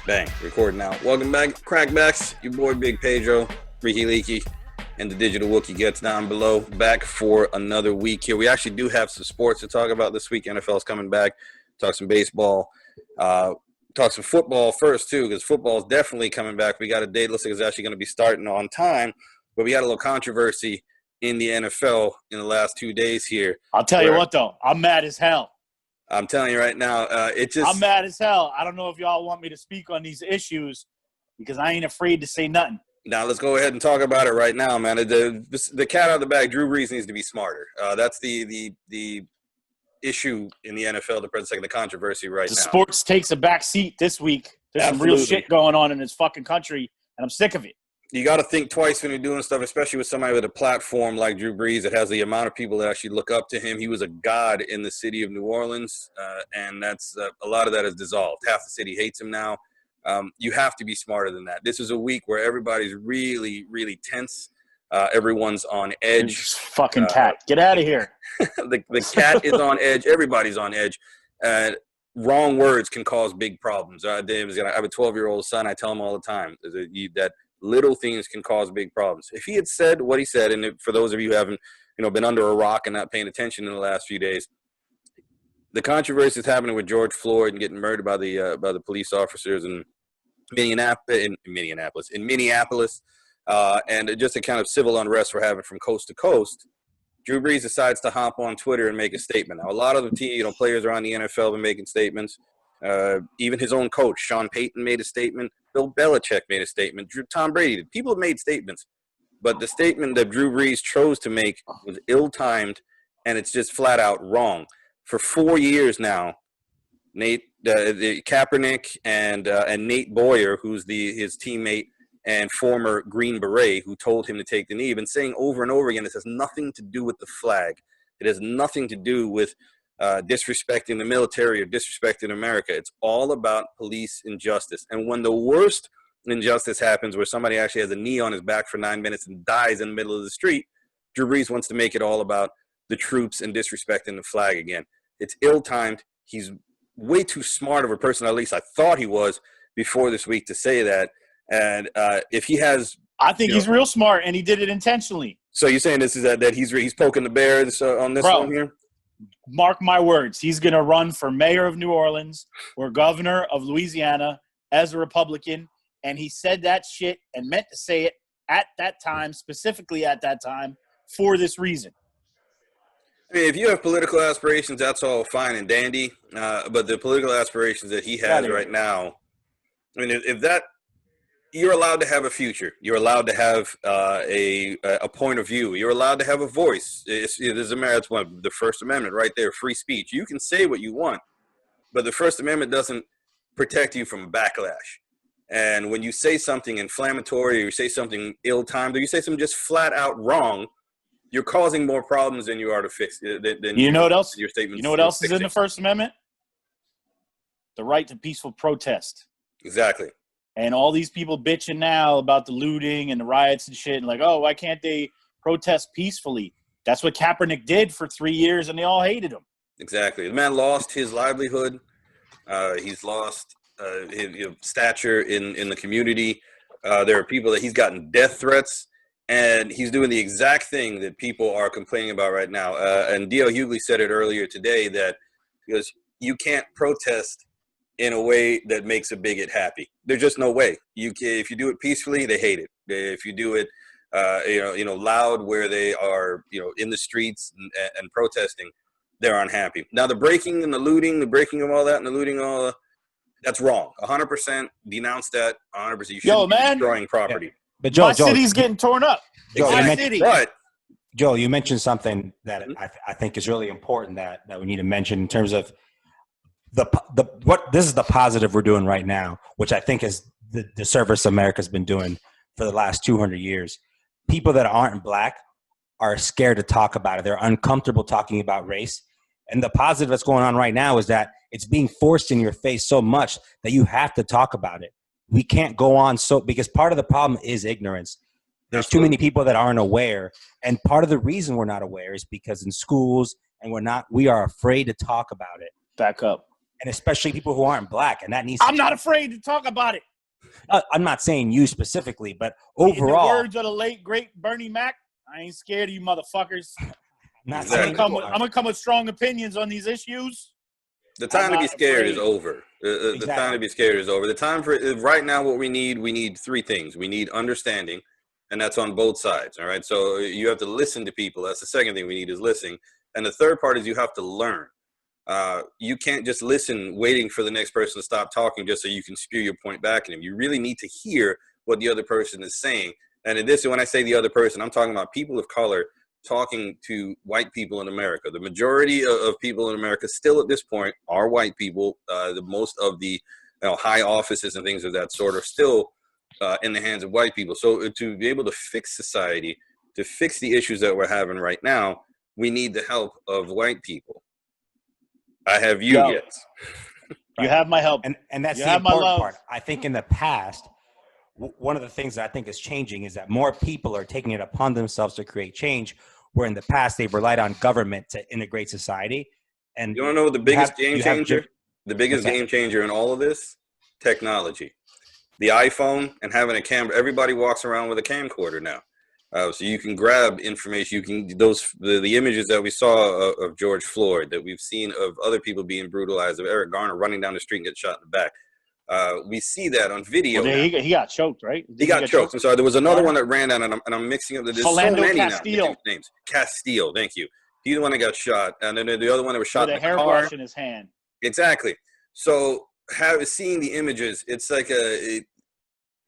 Bang, recording now. Welcome back, CrackbBacks. Your boy Big Pedro, Freaky Leaky, and the Digital Wookie gets down below. Back for another week here. We actually do have some sports to talk about this week. NFL's coming back. Talk some baseball. Talk some football first, too, because football is definitely coming back. We got a date. Looks like it's actually going to be starting on time. But we got a little controversy in the NFL in the last 2 days here. I'll tell you what, though. I'm mad as hell. I'm telling you right now, I'm mad as hell. I don't know if y'all want me to speak on these issues because I ain't afraid to say nothing. Now, let's go ahead and talk about it right now, man. The cat out of the bag, Drew Brees needs to be smarter. That's the issue in the NFL, the controversy right now. Sports takes a back seat this week. There's some real shit going on in this fucking country, and I'm sick of it. You got to think twice when you're doing stuff, especially with somebody with a platform like Drew Brees that has the amount of people that actually look up to him. He was a god in the city of New Orleans, and that's a lot of that is dissolved. Half the city hates him now. You have to be smarter than that. This is a week where everybody's really, really tense. Everyone's on edge. Fucking cat. Get out of here. the cat is on edge. Everybody's on edge. Wrong words can cause big problems. I have a 12-year-old son. I tell him all the time that little things can cause big problems. If he had said what he said, and for those of you who haven't, been under a rock and not paying attention in the last few days, the controversy is happening with George Floyd and getting murdered by the police officers in Minneapolis, and just a kind of civil unrest we're having from coast to coast. Drew Brees decides to hop on Twitter and make a statement. Now, a lot of the team, players around the NFL have been making statements. Even his own coach, Sean Payton, made a statement. Bill Belichick made a statement. Tom Brady did. People have made statements. But the statement that Drew Brees chose to make was ill-timed, and it's just flat out wrong. For 4 years now, Kaepernick and Nate Boyer, who's his teammate and former Green Beret, who told him to take the knee, have been saying over and over again, this has nothing to do with the flag. It has nothing to do with disrespecting the military or disrespecting America. It's all about police injustice. And when the worst injustice happens, where somebody actually has a knee on his back for 9 minutes and dies in the middle of the street, Drew Brees wants to make it all about the troops and disrespecting the flag again. It's ill-timed. He's way too smart of a person, at least I thought he was before this week, to say that. And if he has, I think he's real smart, and he did it intentionally. So you're saying this is that he's poking the bear on this one here? Mark my words. He's going to run for mayor of New Orleans or governor of Louisiana as a Republican, and he said that shit and meant to say it at that time, specifically at that time, for this reason. I mean, if you have political aspirations, that's all fine and dandy. But the political aspirations that he has right now, I mean, if that – you're allowed to have a future. You're allowed to have a point of view. You're allowed to have a voice. That's the First Amendment right there, free speech. You can say what you want, but the First Amendment doesn't protect you from backlash. And when you say something inflammatory, or you say something ill-timed, or you say something just flat out wrong, you're causing more problems than you are to fix. You know what else? Your statement. You know what else is in the First Amendment? The right to peaceful protest. Exactly. And all these people bitching now about the looting and the riots and shit, and like, oh, why can't they protest peacefully? That's what Kaepernick did for 3 years, and they all hated him. Exactly. The man lost his livelihood. He's lost his stature in the community. There are people that he's gotten death threats, and he's doing the exact thing that people are complaining about right now. And D.L. Hughley said it earlier today that because you can't protest in a way that makes a bigot happy. There's just no way. If you do it peacefully, they hate it. If you do it, loud, where they are, in the streets and protesting, they're unhappy. Now, the breaking and the looting, the breaking of all that and the looting, that's wrong. 100% denounce that. 100%. You shouldn't be destroying property. Yeah. But Joel, city's getting torn up. Joel, you mentioned something that I think is really important that we need to mention in terms of this is the positive we're doing right now, which I think is the service America's been doing for the last 200 years. People that aren't black are scared to talk about it. They're uncomfortable talking about race. And the positive that's going on right now is that it's being forced in your face so much that you have to talk about it. We can't go on because part of the problem is ignorance. There's too many people that aren't aware. And part of the reason we're not aware is because in schools and we are afraid to talk about it. Back up. and especially people who aren't black, and that needs. I'm not afraid to talk about it. I'm not saying you specifically, but In overall, the words of the late great Bernie Mac, I ain't scared of you, motherfuckers. I'm not Exactly. saying I'm gonna come with strong opinions on these issues. The time to be scared is over. The Exactly. time to be scared is over. The time for right now, what we need three things. We need understanding, and that's on both sides. All right. So you have to listen to people. That's the second thing we need is listening. And the third part is you have to learn. You can't just listen waiting for the next person to stop talking just so you can spew your point back at him. You really need to hear what the other person is saying. And in this, when I say the other person, I'm talking about people of color talking to white people in America. The majority of people in America still at this point are white people. The most of the high offices and things of that sort are still in the hands of white people. So to be able to fix society, to fix the issues that we're having right now, we need the help of white people. I have you yet. You have my help. And that's You the have my important love. part. I think in the past, one of the things that I think is changing is that more people are taking it upon themselves to create change, where in the past they've relied on government to integrate society. And you want to know the biggest game changer? The biggest game changer in all of this? Technology. The iPhone and having a camera. Everybody walks around with a camcorder now. So you can grab information. You can the images that we saw of George Floyd, that we've seen of other people being brutalized, of Eric Garner running down the street and get shot in the back. We see that on video. Well, he got choked, right? He got choked. I'm sorry. There was another one that ran down, and I'm mixing up. There's so many Castile. now. Names. Castile. Thank you. He's the one that got shot, and then the other one that was shot with in a the hairbrush car. in his hand. Exactly. So seeing the images, it's like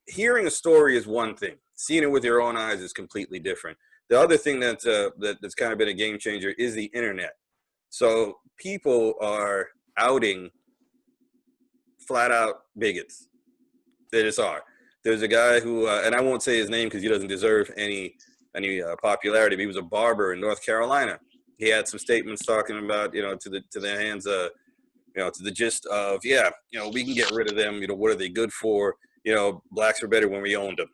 hearing a story is one thing. Seeing it with your own eyes is completely different. The other thing that's kind of been a game changer is the internet. So people are outing flat out bigots. They just are. There's a guy who, and I won't say his name because he doesn't deserve any popularity. But he was a barber in North Carolina. He had some statements talking about, to the hands of, to the gist of, we can get rid of them. What are they good for? Blacks were better when we owned them.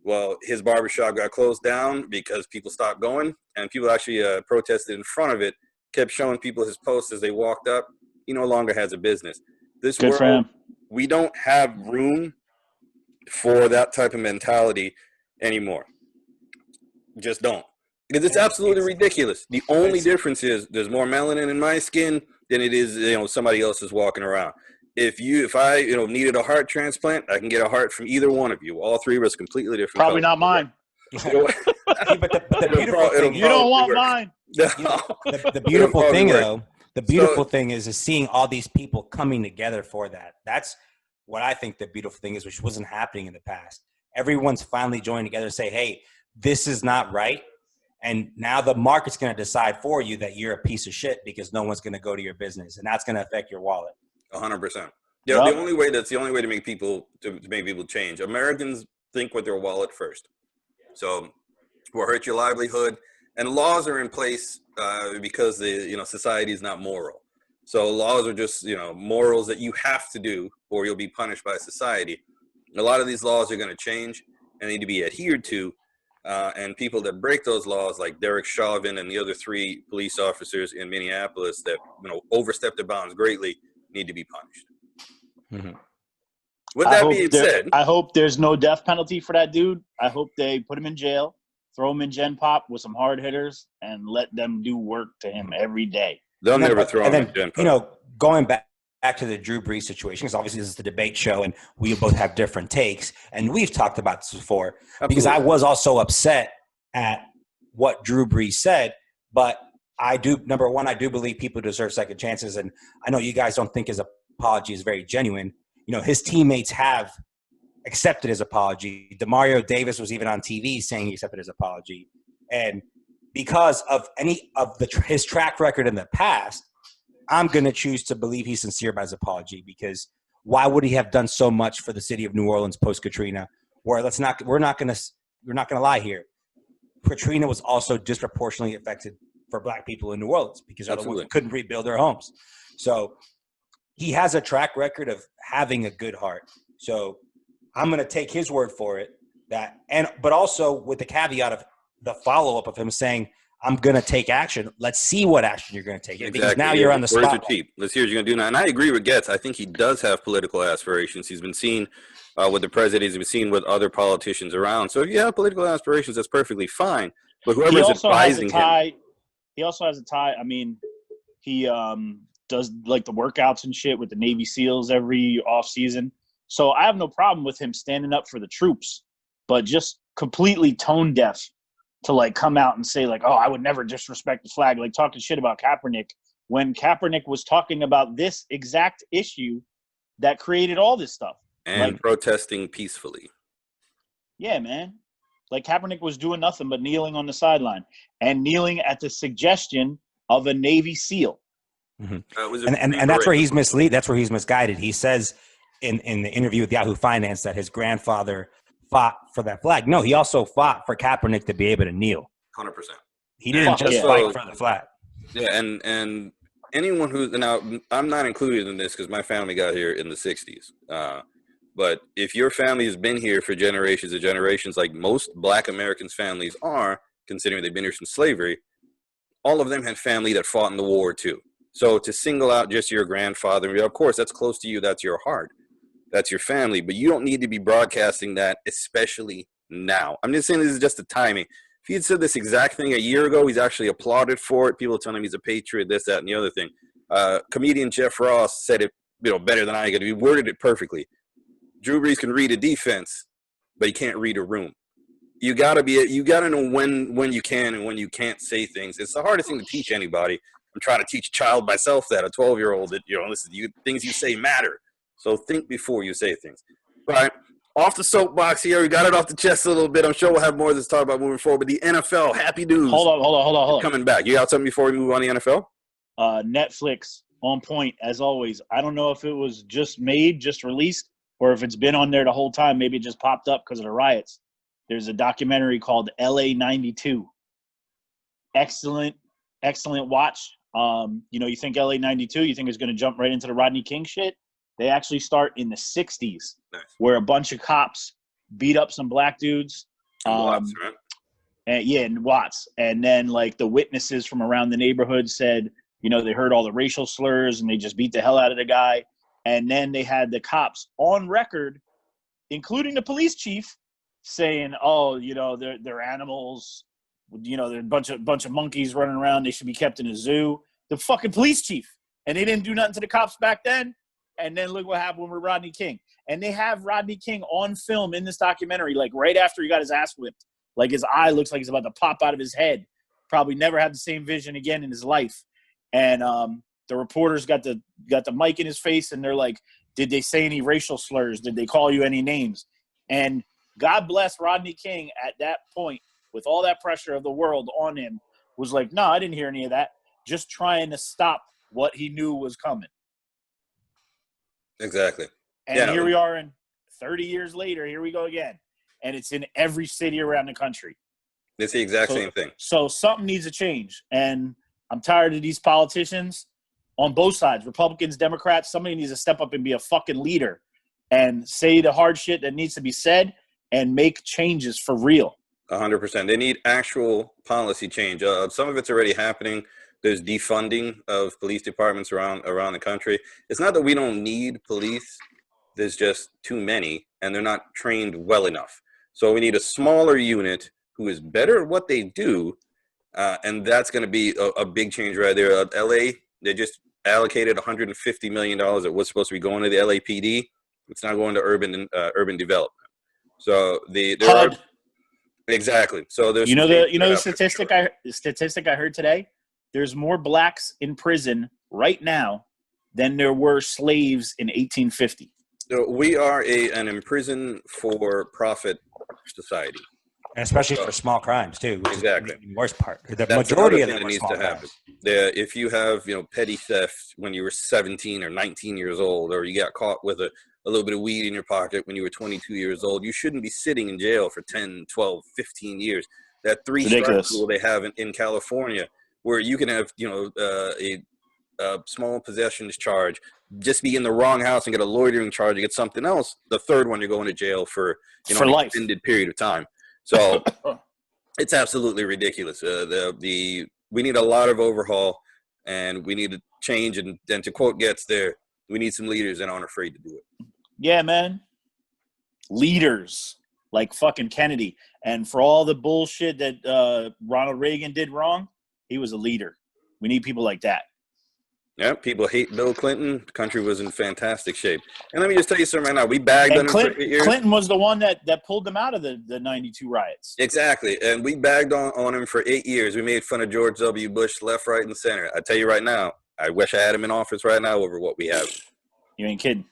Well, his barbershop got closed down because people stopped going, and people actually protested in front of it, kept showing people his posts as they walked up. He no longer has a business. This Good for world, him. we don't have room for that type of mentality anymore. Just don't. Because it's absolutely ridiculous. The only difference is there's more melanin in my skin than it is, somebody else is walking around. If I needed a heart transplant, I can get a heart from either one of you. All three of us completely different. Probably colors. not mine. But the beautiful thing, You don't want mine. The beautiful thing though, the beautiful thing is seeing all these people coming together for that. That's what I think the beautiful thing is, which wasn't happening in the past. Everyone's finally joining together to say, hey, this is not right. And now the market's going to decide for you that you're a piece of shit because no one's going to go to your business, and that's going to affect your wallet. 100%. Yeah, the only way to make people change. Americans think with their wallet first. So will hurt your livelihood, and laws are in place because society is not moral. So laws are just morals that you have to do or you'll be punished by society. A lot of these laws are going to change and need to be adhered to. And people that break those laws, like Derek Chauvin and the other 3 police officers in Minneapolis that overstepped their bounds greatly, need to be punished. Mm-hmm. With that being said, I hope there's no death penalty for that dude. I hope they put him in jail, throw him in Gen Pop with some hard hitters, and let them do work to him every day. They'll never throw him in Gen Pop. Going back to the Drew Brees situation, because obviously this is the debate show, and we both have different takes, and we've talked about this before. Absolutely. Because I was also upset at what Drew Brees said, but I do believe people deserve second chances, and I know you guys don't think his apology is very genuine. His teammates have accepted his apology. DeMario Davis was even on TV saying he accepted his apology. And because of his track record in the past, I'm going to choose to believe he's sincere about his apology, because why would he have done so much for the city of New Orleans post-Katrina? We're not going to lie here. Katrina was also disproportionately affected for Black people in New Orleans because other ones couldn't rebuild their homes. So he has a track record of having a good heart. So I'm going to take his word for it. But also with the caveat of the follow-up of him saying, I'm going to take action. Let's see what action you're going to take. Exactly. Because now you're on the Words spot. are cheap. Let's hear what you're going to do now. And I agree with Getz. I think he does have political aspirations. He's been seen with the president. He's been seen with other politicians around. So if you have political aspirations, that's perfectly fine. But whoever is advising him. He also has a tie. I mean, he does like the workouts and shit with the Navy SEALs every off season. So I have no problem with him standing up for the troops, but just completely tone deaf to like come out and say like, oh, I would never disrespect the flag, like talking shit about Kaepernick when Kaepernick was talking about this exact issue that created all this stuff. And like, protesting peacefully. Yeah, man. Like Kaepernick was doing nothing but kneeling on the sideline and kneeling at the suggestion of a Navy SEAL. Mm-hmm. And that's where he's mislead. That's where he's misguided. He says in the interview with Yahoo Finance that his grandfather fought for that flag. No, he also fought for Kaepernick to be able to kneel. 100%. He didn't just fight for the flag. Yeah, and anyone who now I'm not included in this because my family got here in the '60s. But if your family has been here for generations and generations, like most Black Americans' families are, considering they've been here since slavery, all of them had family that fought in the war too. So to single out just your grandfather, of course, that's close to you. That's your heart. That's your family. But you don't need to be broadcasting that, especially now. I'm just saying this is just the timing. If he had said this exact thing a year ago, he's actually applauded for it. People telling him he's a patriot, this, that, and the other thing. Comedian Jeff Ross said it, better than I could. He worded it perfectly. Drew Brees can read a defense, but he can't read a room. You gotta know when you can and when you can't say things. It's the hardest thing to teach anybody. I'm trying to teach a child myself that a 12-year-old that listen, things you say matter. So think before you say things. All right, off the soapbox here. We got it off the chest a little bit. I'm sure we'll have more of this to talk about moving forward. But the NFL, happy news. Hold on. Coming back. You got something before we move on to the NFL? Netflix on point as always. I don't know if it was just released, or if it's been on there the whole time. Maybe it just popped up because of the riots. There's a documentary called LA 92. Excellent watch. You think LA 92, you think it's going to jump right into the Rodney King shit? They actually start in the 60s, nice. Where a bunch of cops beat up some black dudes. Watts, right? In Watts. And then, like, the witnesses from around the neighborhood said, they heard all the racial slurs and they just beat the hell out of the guy. And then they had the cops on record, including the police chief, saying, oh, they're animals. They're a bunch of monkeys running around. They should be kept in a zoo. The fucking police chief. And they didn't do nothing to the cops back then. And then look what happened with Rodney King. And they have Rodney King on film in this documentary, like right after he got his ass whipped. Like his eye looks like it's about to pop out of his head. Probably never had the same vision again in his life. And the reporters got the mic in his face, and they're like, did they say any racial slurs? Did they call you any names? And God bless Rodney King at that point, with all that pressure of the world on him, was like, no, I didn't hear any of that. Just trying to stop what he knew was coming. Exactly. And here we are, in 30 years later, here we go again. And it's in every city around the country. It's the exact same thing. So something needs to change. And I'm tired of these politicians on both sides, Republicans, Democrats. Somebody needs to step up and be a fucking leader and say the hard shit that needs to be said and make changes for real. 100%. They need actual policy change. Some of it's already happening. There's defunding of police departments around the country. It's not that we don't need police. There's just too many, and they're not trained well enough. So we need a smaller unit who is better at what they do, and that's going to be a big change right there. LA, they just allocated $150 million that was supposed to be going to the LAPD. It's not going to urban development. So exactly. So there's the statistic I heard today. There's more blacks in prison right now than there were slaves in 1850. So we are an imprisoned for-profit society. And especially for small crimes, too. Exactly. The worst part. The That's majority of them that are needs small to happen. crimes. If you have, petty theft when you were 17 or 19 years old, or you got caught with a little bit of weed in your pocket when you were 22 years old, you shouldn't be sitting in jail for 10, 12, 15 years. That 3-strike rule they have in California, where you can have, a small possessions charge, just be in the wrong house and get a loitering charge, you get something else. The third one, you're going to jail for life. Extended period of time. So It's absolutely ridiculous. We need a lot of overhaul, and we need to change. And to quote Getz there, we need some leaders that aren't afraid to do it. Yeah, man. Leaders like fucking Kennedy. And for all the bullshit that Ronald Reagan did wrong, he was a leader. We need people like that. Yeah, people hate Bill Clinton. The country was in fantastic shape. And let me just tell you something right now. We bagged on him for 8 years. Clinton was the one that pulled them out of the 92 riots. Exactly. And we bagged on him for 8 years. We made fun of George W. Bush left, right, and center. I tell you right now, I wish I had him in office right now over what we have. You ain't kidding.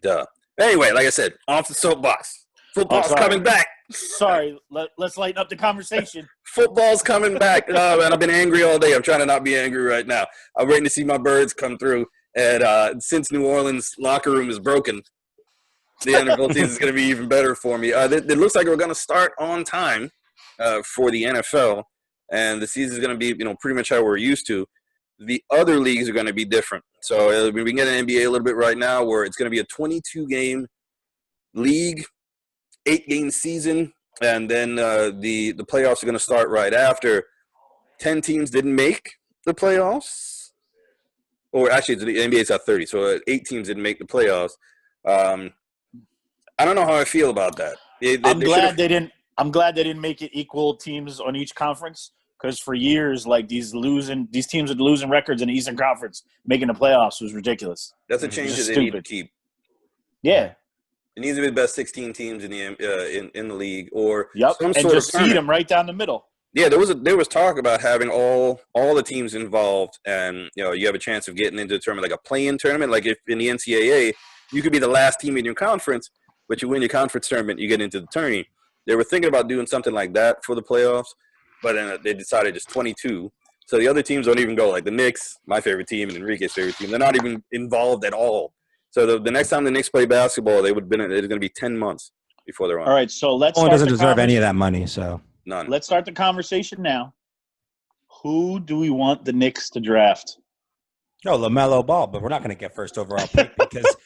Duh. Anyway, like I said, off the soapbox. Football's coming back. Sorry, let's lighten up the conversation. Football's coming back. Oh, man, I've been angry all day. I'm trying to not be angry right now. I'm waiting to see my birds come through. And since New Orleans' locker room is broken, the NFL season is going to be even better for me. It looks like we're going to start on time for the NFL, and the season is going to be, pretty much how we're used to. The other leagues are going to be different. So we can get an NBA a little bit right now, where it's going to be a 22-game league, 8-game season, and then the playoffs are going to start right after. 10 teams didn't make the playoffs. Or actually, the NBA's at 30, so 8 teams didn't make the playoffs. I don't know how I feel about that. I'm glad they didn't make it equal teams on each conference, because for years, like these teams with losing records in the Eastern Conference making the playoffs was ridiculous. That's a change that they need to keep. Yeah. It needs to be the best 16 teams in the league, or some and sort just seed them right down the middle. Yeah, there was talk about having all the teams involved, and you have a chance of getting into a tournament, like a play-in tournament. Like if in the NCAA, you could be the last team in your conference, but you win your conference tournament, you get into the tourney. They were thinking about doing something like that for the playoffs, but then they decided just 22. So the other teams don't even go. Like the Knicks, my favorite team, and Enrique's favorite team, they're not even involved at all. So the next time the Knicks play basketball, it's going to be 10 months before they're on. All right, so let's. No one doesn't deserve any of that money, so. None. Let's start the conversation now. Who do we want the Knicks to draft? LaMelo Ball, but we're not going to get first overall pick because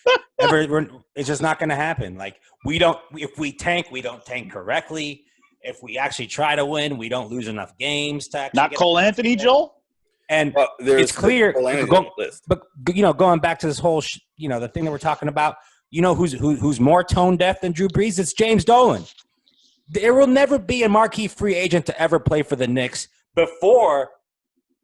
it's just not going to happen. Like if we tank, we don't tank correctly. If we actually try to win, we don't lose enough games to actually not Cole Anthony, Joel. And it's clear. But going back to this whole, the thing that we're talking about. Who's more tone deaf than Drew Brees? It's James Dolan. There will never be a marquee free agent to ever play for the Knicks before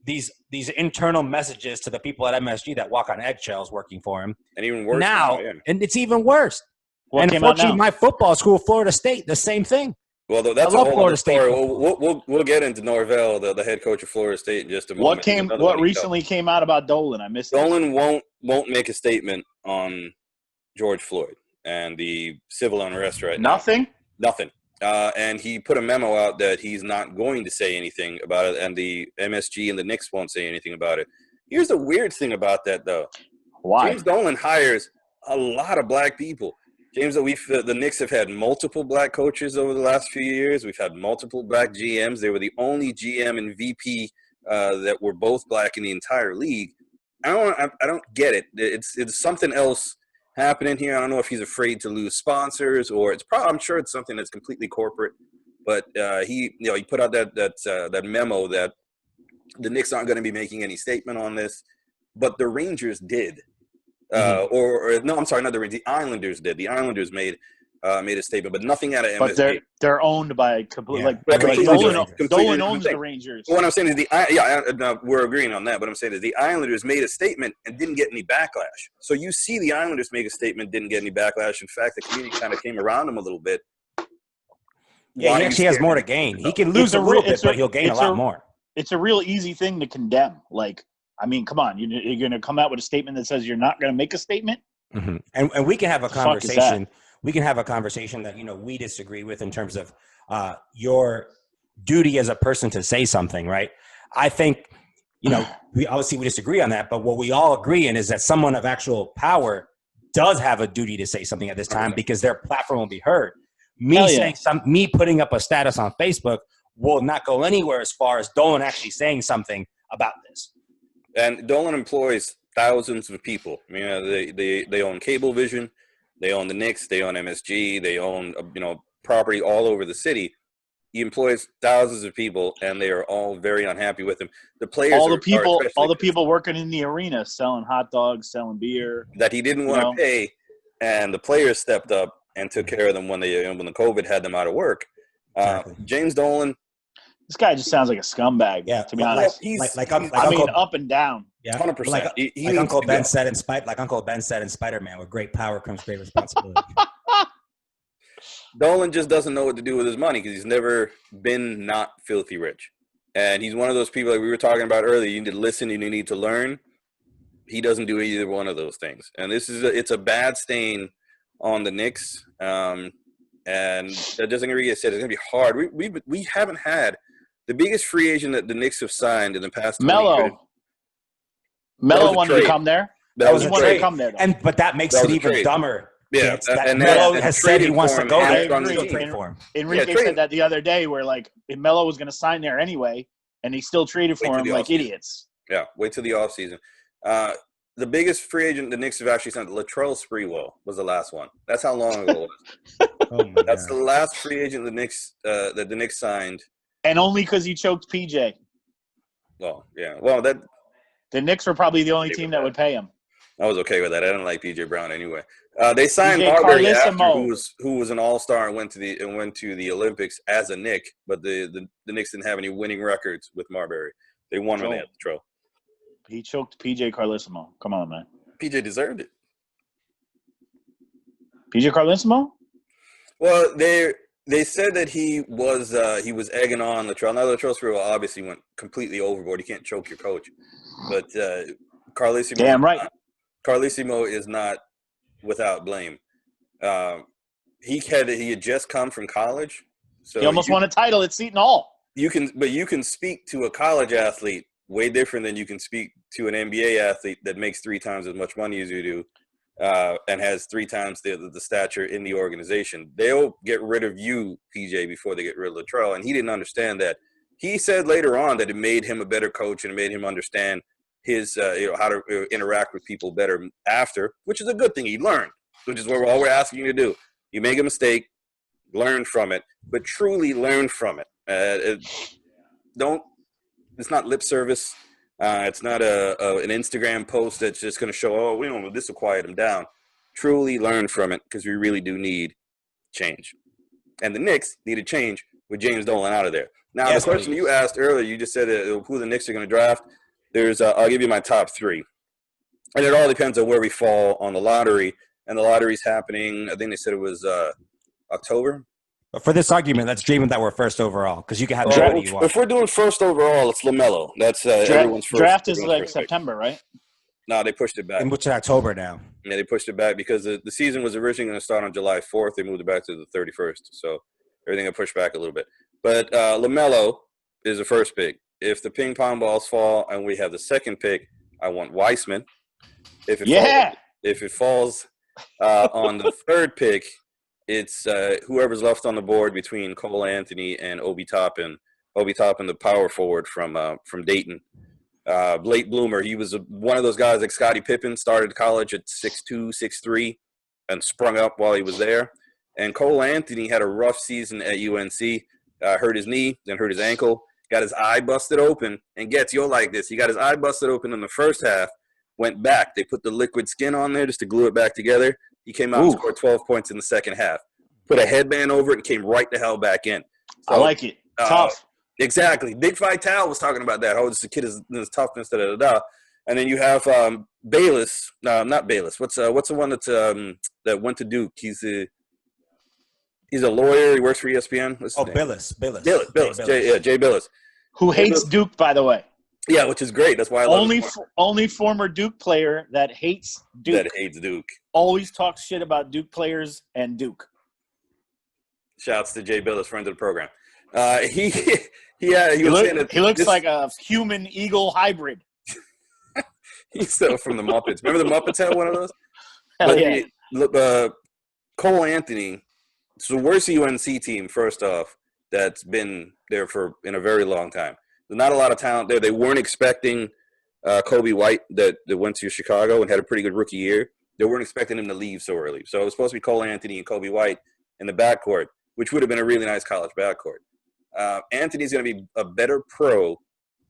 these internal messages to the people at MSG that walk on eggshells working for him. And even worse now, and it's even worse. What and unfortunately, my football school, Florida State, the same thing. Well, that's a whole other story. We'll get into Norvell, the head coach of Florida State, in just a moment. What recently came out about Dolan? I missed. Dolan won't make a statement on George Floyd and the civil unrest right now. Nothing. And he put a memo out that he's not going to say anything about it, and the MSG and the Knicks won't say anything about it. Here's the weird thing about that, though. Why? James Dolan hires a lot of black people. The Knicks have had multiple black coaches over the last few years. We've had multiple black GMs. They were the only GM and VP that were both black in the entire league. I don't get it. It's something else happening here. I don't know if he's afraid to lose sponsors, or I'm sure it's something that's completely corporate. But he put out that memo that the Knicks aren't going to be making any statement on this, but the Rangers did. No, I'm sorry, not the Rangers. The Islanders did. The Islanders made a statement, but nothing out of MSG. But they're owned by Dolan owns the Rangers. What I'm saying is we're agreeing on that. But I'm saying is the Islanders made a statement and didn't get any backlash. So you see the Islanders make a statement, didn't get any backlash. In fact, the community kind of came around them a little bit. Yeah, he actually has more to gain. He can lose a little bit, but he'll gain a lot more. It's a real easy thing to condemn. Come on, you're going to come out with a statement that says you're not going to make a statement? Mm-hmm. And we can have a conversation. We can have a conversation that, we disagree with in terms of your duty as a person to say something, right? I think, we disagree on that, but what we all agree in is that someone of actual power does have a duty to say something at this time because their platform will be heard. Me putting up a status on Facebook will not go anywhere as far as Dolan actually saying something about this. And Dolan employs thousands of people. They own Cablevision, they own the Knicks, they own MSG, they own property all over the city. He employs thousands of people, and they are all very unhappy with him. The players all the are especially people working in the arena, selling hot dogs, selling beer. that he didn't want to pay, and the players stepped up and took care of them when the COVID had them out of work. Exactly. James Dolan. This guy just sounds like a scumbag. Yeah, to be honest. Up and down. Yeah, 100%. Like Uncle Ben said in Spider-Man, with great power comes great responsibility. Dolan just doesn't know what to do with his money because he's never been not filthy rich. And he's one of those people like we were talking about earlier. You need to listen and you need to learn. He doesn't do either one of those things. And it's a bad stain on the Knicks. And that doesn't really get said. It's going to be hard. We haven't had the biggest free agent that the Knicks have signed in the past 20 years. Melo wanted to come there. That was he a wanted trade. to come there. But that makes it even dumber. Yeah, and Melo has said he wants to go there. Enrique said that the other day, where like Melo was going to sign there anyway, and he still traded for him like idiots. Yeah, wait till the offseason. The biggest free agent the Knicks have actually signed, Latrell Sprewell, was the last one. That's how long ago it was. That's the last free agent the Knicks that the Knicks signed, and only because he choked PJ. Well, yeah. Well, the Knicks were probably the only team that would pay him. I was okay with that. I didn't like PJ Brown anyway. They signed Marbury after, who was an all-star and went to the Olympics as a Knick, but the Knicks didn't have any winning records with Marbury. They won when they had the Latrell. He choked PJ Carlesimo. Come on, man. PJ deserved it. PJ Carlesimo? Well, they said that he was egging on Latrell. Now Latrell Sprewell obviously went completely overboard. You can't choke your coach, but Carlesimo. Damn right. Carlesimo is not without blame. He had just come from college, so he almost won a title at Seton Hall. You can speak to a college athlete way different than you can speak to an NBA athlete that makes 3 times as much money as you do, and has 3 times the stature in the organization. They'll get rid of you, PJ, before they get rid of Latrell, and he didn't understand that. He said later on that it made him a better coach and it made him understand his how to interact with people better after, which is a good thing. He learned, which is what all we're asking you to do. You make a mistake, learn from it, but truly learn from it. It's not lip service. It's not an Instagram post that's just going to show, oh, we don't know, this will quiet him down. Truly learn from it because we really do need change. And the Knicks need a change with James Dolan out of there. Now, the question you asked earlier, you just said who the Knicks are going to draft. I'll give you my top 3. And it all depends on where we fall on the lottery. And the lottery's happening, I think they said it was October. But for this argument, let's dream that we're first overall, because you can have anybody you want. If we're doing first overall, it's LaMelo. That's everyone's first. Draft is like September, right? No, they pushed it back. And which is October now. Yeah, they pushed it back because the season was originally going to start on July 4th. They moved it back to the 31st. So everything got pushed back a little bit. But LaMelo is the first pick. If the ping pong balls fall and we have the second pick, I want Weissman. If it falls on the third pick, it's whoever's left on the board between Cole Anthony and Obi Toppin. Obi Toppin, the power forward from Dayton. Late bloomer. He was one of those guys like Scottie Pippen, started college at 6'2", 6'3", and sprung up while he was there. And Cole Anthony had a rough season at UNC. Hurt his knee, then hurt his ankle. Got his eye busted open. And you'll like this. He got his eye busted open in the first half, went back. They put the liquid skin on there just to glue it back together. He came out and scored 12 points in the second half. Put a headband over it and came right the hell back in. So, I like it. Tough. Exactly. Dick Vitale was talking about that. Oh, this kid is toughness, da-da-da-da. And then you have Bayless. Not Bayless. What's the one that went to Duke? He's a lawyer. He works for ESPN. Billis. Jay Billis. Who hates Duke, by the way. Yeah, which is great. That's why I love him. Only former Duke player that hates Duke. Always talks shit about Duke players and Duke. Shouts to Jay Billis, friend of the program. He looks like a human eagle hybrid. He's from the Muppets. Remember the Muppets had one of those? Hell yeah. Cole Anthony. It's the worst UNC team, first off, that's been there in a very long time. There's not a lot of talent there. They weren't expecting Kobe White that went to Chicago and had a pretty good rookie year. They weren't expecting him to leave so early. So it was supposed to be Cole Anthony and Kobe White in the backcourt, which would have been a really nice college backcourt. Anthony's going to be a better pro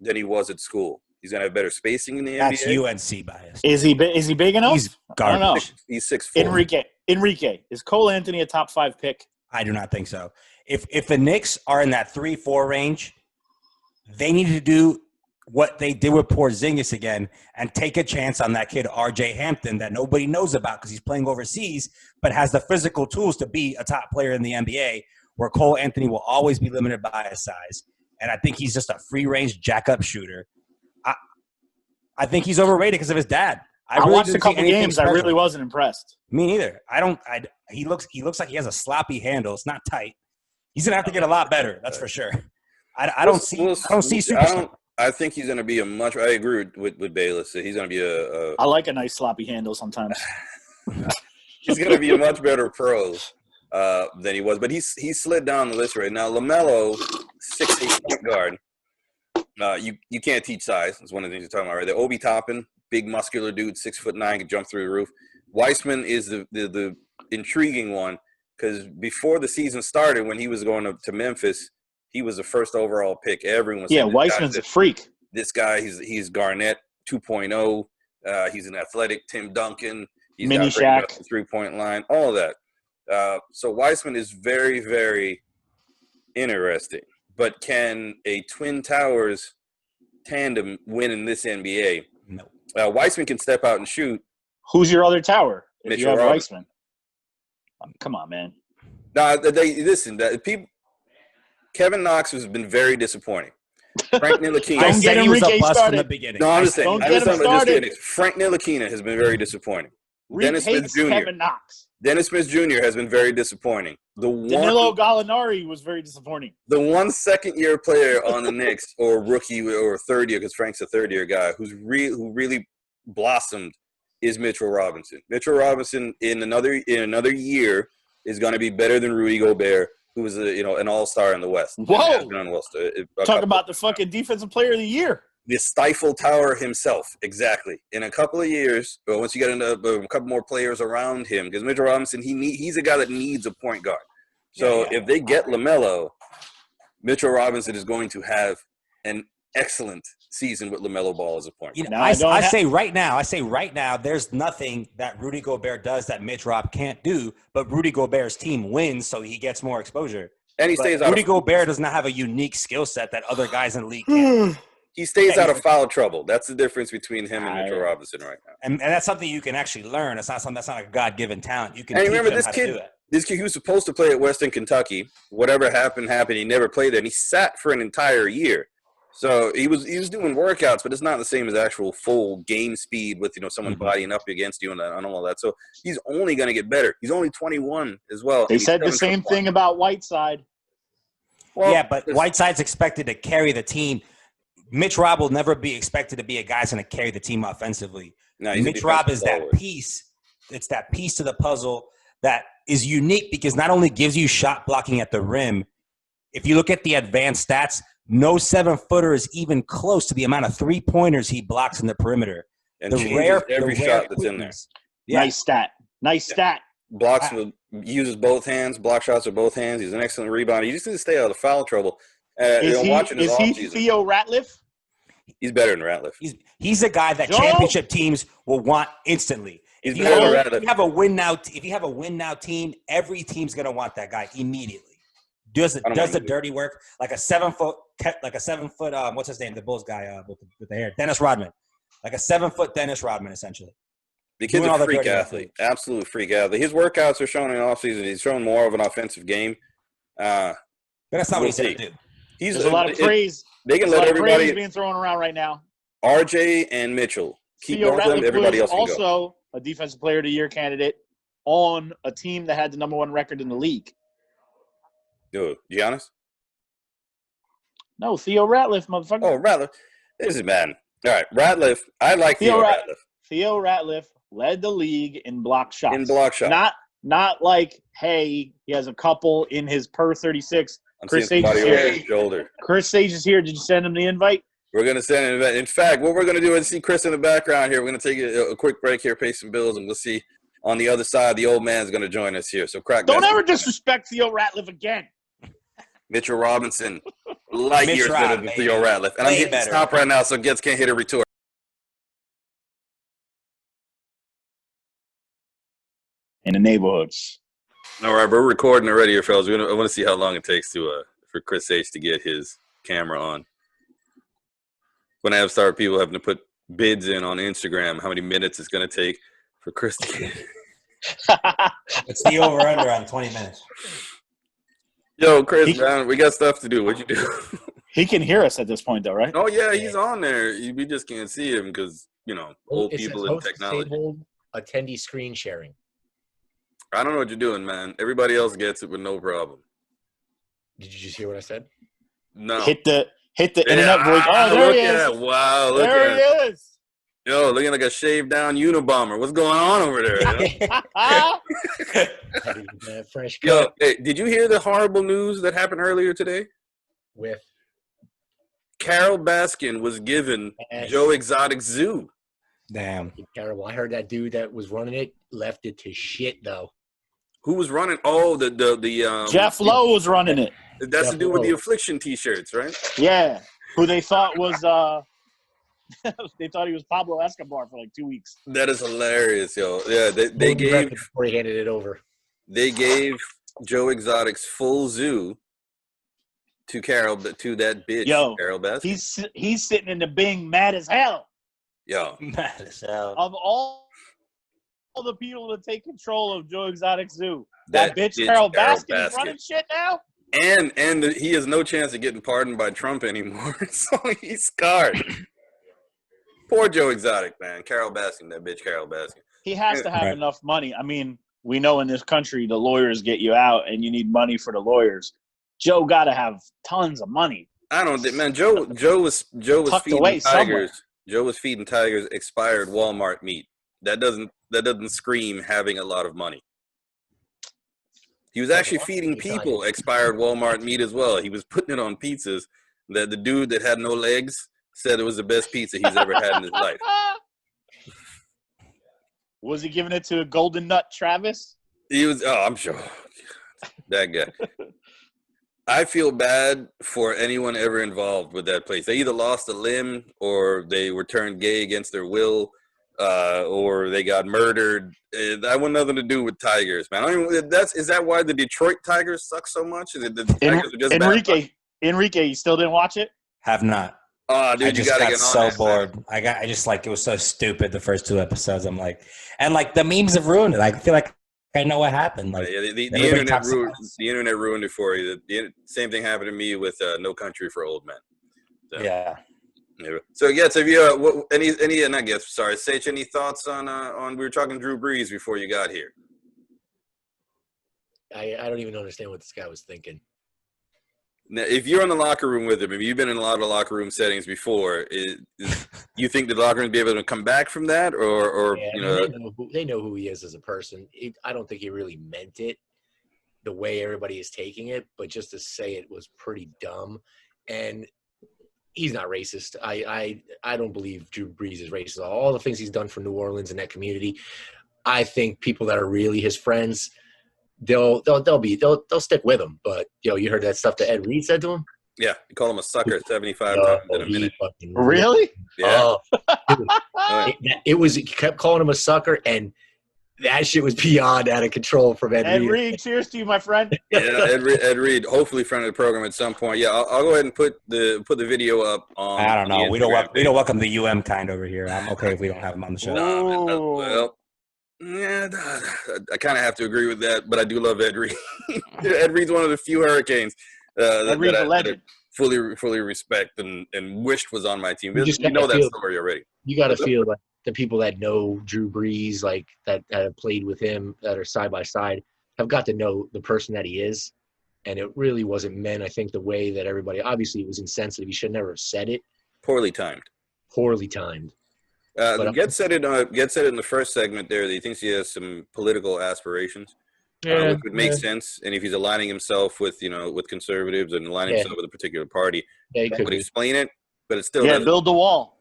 than he was at school. He's going to have better spacing in the That's NBA. UNC bias. Is he big enough? He's garbage. I don't know. He's 6'4". Enrique, is Cole Anthony a top 5 pick? I do not think so. If the Knicks are in that 3-4 range, they need to do what they did with Porzingis again and take a chance on that kid R.J. Hampton that nobody knows about because he's playing overseas, but has the physical tools to be a top player in the NBA, where Cole Anthony will always be limited by his size. And I think he's just a free-range jack-up shooter. I think he's overrated because of his dad. I really watched a couple games. I really wasn't impressed. Me neither. He looks like he has a sloppy handle. It's not tight. He's gonna have to get a lot better. That's for sure. I don't see superstar. I think he's gonna be a much. I agree with Bayless. He's gonna be a. I like a nice sloppy handle sometimes. He's gonna be a much better pro than he was, but he's slid down the list right now. LaMelo, 6'8" point guard. You can't teach size. That's one of the things you're talking about, right? The Obi Toppin, big muscular dude, 6'9", can jump through the roof. Weissman is the intriguing one because before the season started, when he was going to Memphis, he was the first overall pick. Everyone said, Weissman's a freak. This guy, he's Garnett 2.0. He's an athletic Tim Duncan. He's Mini got Shaq. the 3-point line, all of that. So Weissman is very, very interesting. But can a Twin Towers tandem win in this NBA? No. Weissman can step out and shoot. Who's your other tower? If you have Robinson. Weissman. Come on, man. No, listen. Kevin Knox has been very disappointing. Frank Ntilikina. I said he was a bust from the beginning. No, I'm just saying. Started. Frank Ntilikina has been very disappointing. Reed hates Kevin Knox. Dennis Smith Jr. has been very disappointing. Danilo Gallinari was very disappointing. The one second-year player on the Knicks, or rookie, or third-year, because Frank's a third-year guy, who really blossomed is Mitchell Robinson. Mitchell Robinson in another year is going to be better than Rudy Gobert, who was an all-star in the West. Whoa! Talk about the fucking defensive player of the year. The Stifle Tower himself, exactly. In a couple of years, or once you get into a couple more players around him, because Mitchell Robinson, he's a guy that needs a point guard. So if they get LaMelo, Mitchell Robinson is going to have an excellent season with LaMelo Ball as a point guard. I say right now, there's nothing that Rudy Gobert does that Mitch Rob can't do, but Rudy Gobert's team wins, so he gets more exposure. And he stays out. Rudy Gobert does not have a unique skill set that other guys in the league can. He stays out of foul trouble. That's the difference between him and Mitchell Robinson right now. And that's something you can actually learn. It's not something that's not a God-given talent. You can and teach remember, him how to do it. This kid, he was supposed to play at Western Kentucky. Whatever happened. He never played there. And he sat for an entire year. So he was doing workouts, but it's not the same as actual full game speed with someone bodying up against you and all that. So he's only going to get better. He's only 21 as well. They said the same thing about Whiteside. Well, yeah, but Whiteside's expected to carry the team. Mitch Rob will never be expected to be a guy who's going to carry the team offensively. No, Mitch Rob is that piece. It's that piece to the puzzle that is unique because not only gives you shot blocking at the rim, if you look at the advanced stats, no 7-footer is even close to the amount of 3-pointers he blocks in the perimeter. And every shot that's in there. Yeah. Nice stat. Blocks uses both hands, block shots with both hands. He's an excellent rebounder. You just need to stay out of foul trouble. Is he Theo Ratliff? He's better than Ratliff. He's a guy that championship teams will want instantly. If you have a win now team, every team's gonna want that guy immediately. Does the dirty work like a 7-foot what's his name, the Bulls guy with the hair, Dennis Rodman, like a 7-foot Dennis Rodman essentially. The kid's a freak athlete, absolute freak athlete. His workouts are shown in offseason. He's shown more of an offensive game. But that's not what he's going to do. There's a lot of praise. They can let everybody being thrown around right now. RJ and Mitchell keep both of them. Everybody else can go. Also, a defensive player of the year candidate on a team that had the number 1 record in the league. Dude, Giannis? No, Theo Ratliff, motherfucker. Oh, Ratliff. This is bad. All right, Ratliff. I like Theo Ratliff. Theo Ratliff led the league in block shots. Not like, hey, he has a couple in his per 36. Chris Sage is here. Chris Sage is here. Did you send him the invite? We're going to send an invite. In fact, what we're going to do is see Chris in the background here. We're going to take a quick break here, pay some bills, and we'll see on the other side, the old man's going to join us here. So, Don't ever disrespect Theo Ratliff again. Mitchell Robinson, light Mitch years Rob, better than baby. Theo Ratliff. And I'm Way hitting better. stop right now, so Gets can't hit a retort. In the neighborhoods. All right, we're recording already here, fellas. I want to see how long it takes for Chris H to get his camera on. When I start people having to put bids in on Instagram, how many minutes it's going to take for Chris to get It's the over-under on 20 minutes. Yo, Chris, man, we got stuff to do. What'd you do? He can hear us at this point, though, right? Oh, yeah, he's on there. We just can't see him because, old people in technology. Attendee screen sharing. I don't know what you're doing, man. Everybody else gets it with no problem. Did you just hear what I said? No. Hit the internet voice. Oh, there he is. Wow, look There at he is. Yo, looking like a shaved down Unabomber. What's going on over there? Fresh Yo, cut hey, did you hear the horrible news that happened earlier today? with Carol Baskin was given Yes. Joe Exotic Zoo. Damn. terrible. I heard that dude that was running it left it to shit though. Who was running? Oh, the Jeff Lowe was running it. That's Jeff to do with the Lowe. Affliction T-shirts, right? Yeah. Who they thought was they thought he was Pablo Escobar for like 2 weeks. That is hilarious, yo. Yeah, they He left gave it before he handed it over. Joe Exotic's full zoo to that bitch, Yo, Carol Baskin. He's sitting in the Bing mad as hell. Yo, Mad as hell. Of all the people to take control of Joe Exotic Zoo, that bitch bitch, Carol Baskin is running shit now. and he has no chance of getting pardoned by Trump anymore, so he's scarred. Poor Joe Exotic, man. Carol Baskin, that bitch Carol Baskin. He has to have Right. enough money. I mean, we know in this country the lawyers get you out, and you need money for the lawyers. Joe got to have tons of money. I don't think, man. Joe was Tucked feeding away tigers. somewhere. Joe was feeding tigers expired Walmart meat. That doesn't scream having a lot of money. He was actually feeding people expired Walmart meat as well. He was putting it on pizzas that the dude that had no legs said it was the best pizza he's ever had in his life. Was he giving it to Golden Nut Travis? He was, I'm sure. That guy. I feel bad for anyone ever involved with that place. They either lost a limb or they were turned gay against their will, or they got murdered. I want nothing to do with tigers, man. Is that why the Detroit Tigers suck so much? Is it the Tigers are just bad? Enrique, you still didn't watch it? Have not. Oh, dude, I just you gotta got get on so that, bored. man. I just like it was so stupid the first 2 episodes. I'm like, and like the memes have ruined it. I feel like I know what happened. Like Yeah, the everybody internet talks ruined about it. the internet ruined it for you. The same thing happened to me with No Country for Old Men. So, Yeah. So yes, have you any not guess? Sorry, Sage. Any thoughts on we were talking Drew Brees before you got here? I don't even understand what this guy was thinking. Now, if you're in the locker room with him, if you've been in a lot of locker room settings before, you think the locker room be able to come back from that, or Yeah, I mean, they know who he is as a person. I don't think he really meant it the way everybody is taking it, but just to say it was pretty dumb. And he's not racist. I don't believe Drew Brees is racist. All the things he's done for New Orleans and that community, I think people that are really his friends, they'll stick with him. But you heard that stuff that Ed Reed said to him? Yeah, you call him a sucker 75 times in a minute. Really? Yeah. He kept calling him a sucker, and that shit was beyond out of control from Ed Reed. Ed Reed, cheers to you, my friend. Yeah, Ed Reed, hopefully friend of the program at some point. Yeah, I'll go ahead and put the video up on. I don't know. the We don't welcome the UM kind over here. I'm okay if we don't have him on the show. Well, yeah, I kind of have to agree with that, but I do love Ed Reed. Ed Reed's one of the few Hurricanes Ed Reed's a legend. fully respect and wished was on my team. You know that story already. You got to feel like the people that know Drew Brees, like that have played with him, that are side by side, have got to know the person that he is. And it really wasn't meant, I think, the way that everybody – obviously, it was insensitive. He should never have said it. Poorly timed. Poorly timed. Get said it in the first segment there that he thinks he has some political aspirations, which would make sense. And if he's aligning himself with conservatives and aligning himself with a particular party, Yeah, he that could would be. explain it. But it's still Build the wall.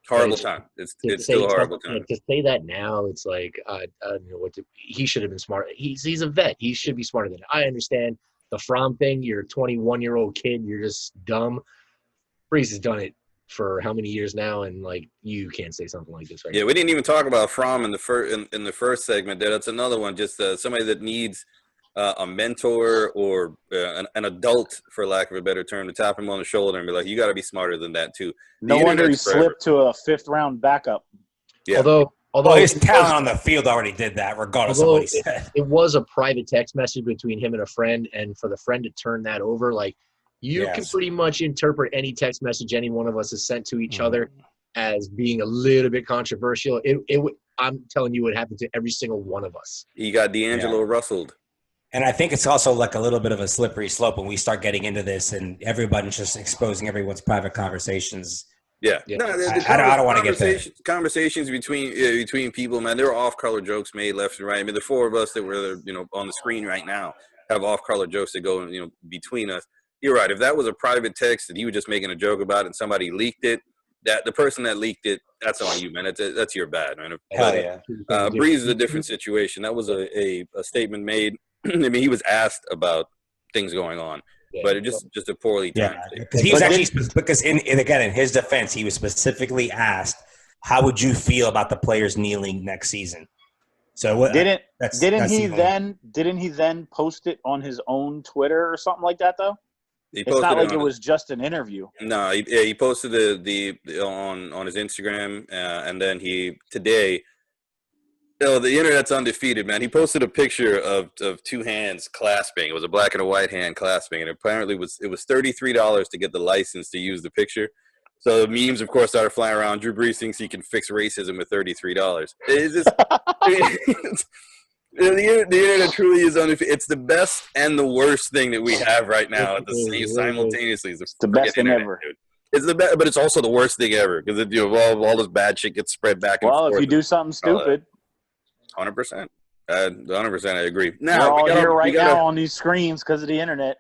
horrible time. It's still a horrible time. To say that now, it's like I don't know what to. He should have been smart. He's a vet. He should be smarter than that. I understand the Fromm thing. You're a 21-year-old kid. You're just dumb. Breeze has done it for how many years now, and like you can't say something like this right Yeah, now. we didn't even talk about Fromm in the first segment. That's another one. Just somebody that needs a mentor or an adult, for lack of a better term, to tap him on the shoulder and be like, "You got to be smarter than that too." No wonder he slipped to a 5th-round backup. Yeah. Although his talent on the field already did that, regardless of what he said. It was a private text message between him and a friend, and for the friend to turn that over, like you can pretty much interpret any text message any one of us has sent to each other as being a little bit controversial. I'm telling you, it happened to every single one of us. He got D'Angelo rustled. And I think it's also like a little bit of a slippery slope when we start getting into this and everybody's just exposing everyone's private conversations. Yeah. No, I don't want to get there. Conversations between people, man, there are off-color jokes made left and right. I mean, the four of us that were, on the screen right now have off-color jokes that go, between us. You're right. If that was a private text that he was just making a joke about and somebody leaked it, that the person that leaked it, that's on you, man. That's your bad, man. Hell yeah. Breeze is a different situation. That was a statement made. I mean, he was asked about things going on. But it just a poorly timed thing. Because he's actually in his defense, he was specifically asked, "How would you feel about the players kneeling next season?" So didn't he then post it on his own Twitter or something like that though? It's not like it was just an interview. No, he posted the on his Instagram, and then today. The internet's undefeated, man. He posted a picture of two hands clasping. It was a black and a white hand clasping, and apparently it was $33 to get the license to use the picture. So the memes, of course, started flying around. Drew Brees thinks he can fix racism with $33. It's just the internet truly is undefeated. It's the best and the worst thing that we have right now at the same simultaneously. It's the best thing ever. Dude. It's the best, but it's also the worst thing ever because all this bad shit gets spread back and forth. Well, if you do something stupid. 100%. 100%. I agree. Now, we're all here right now on these screens because of the internet.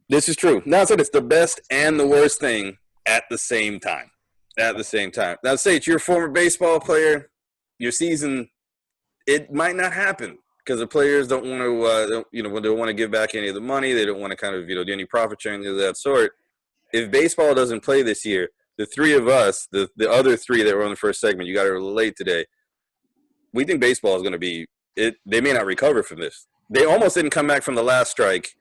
This is true. Now, I said it's the best and the worst thing at the same time. Now, say it's your former baseball player, your season, it might not happen because the players don't want to, they don't want to give back any of the money. They don't want to kind of, do any profit sharing of that sort. If baseball doesn't play this year, the three of us, the other three that were on the first segment, you got to relate today. We think baseball is going to be it. They may not recover from this. They almost didn't come back from the last strike.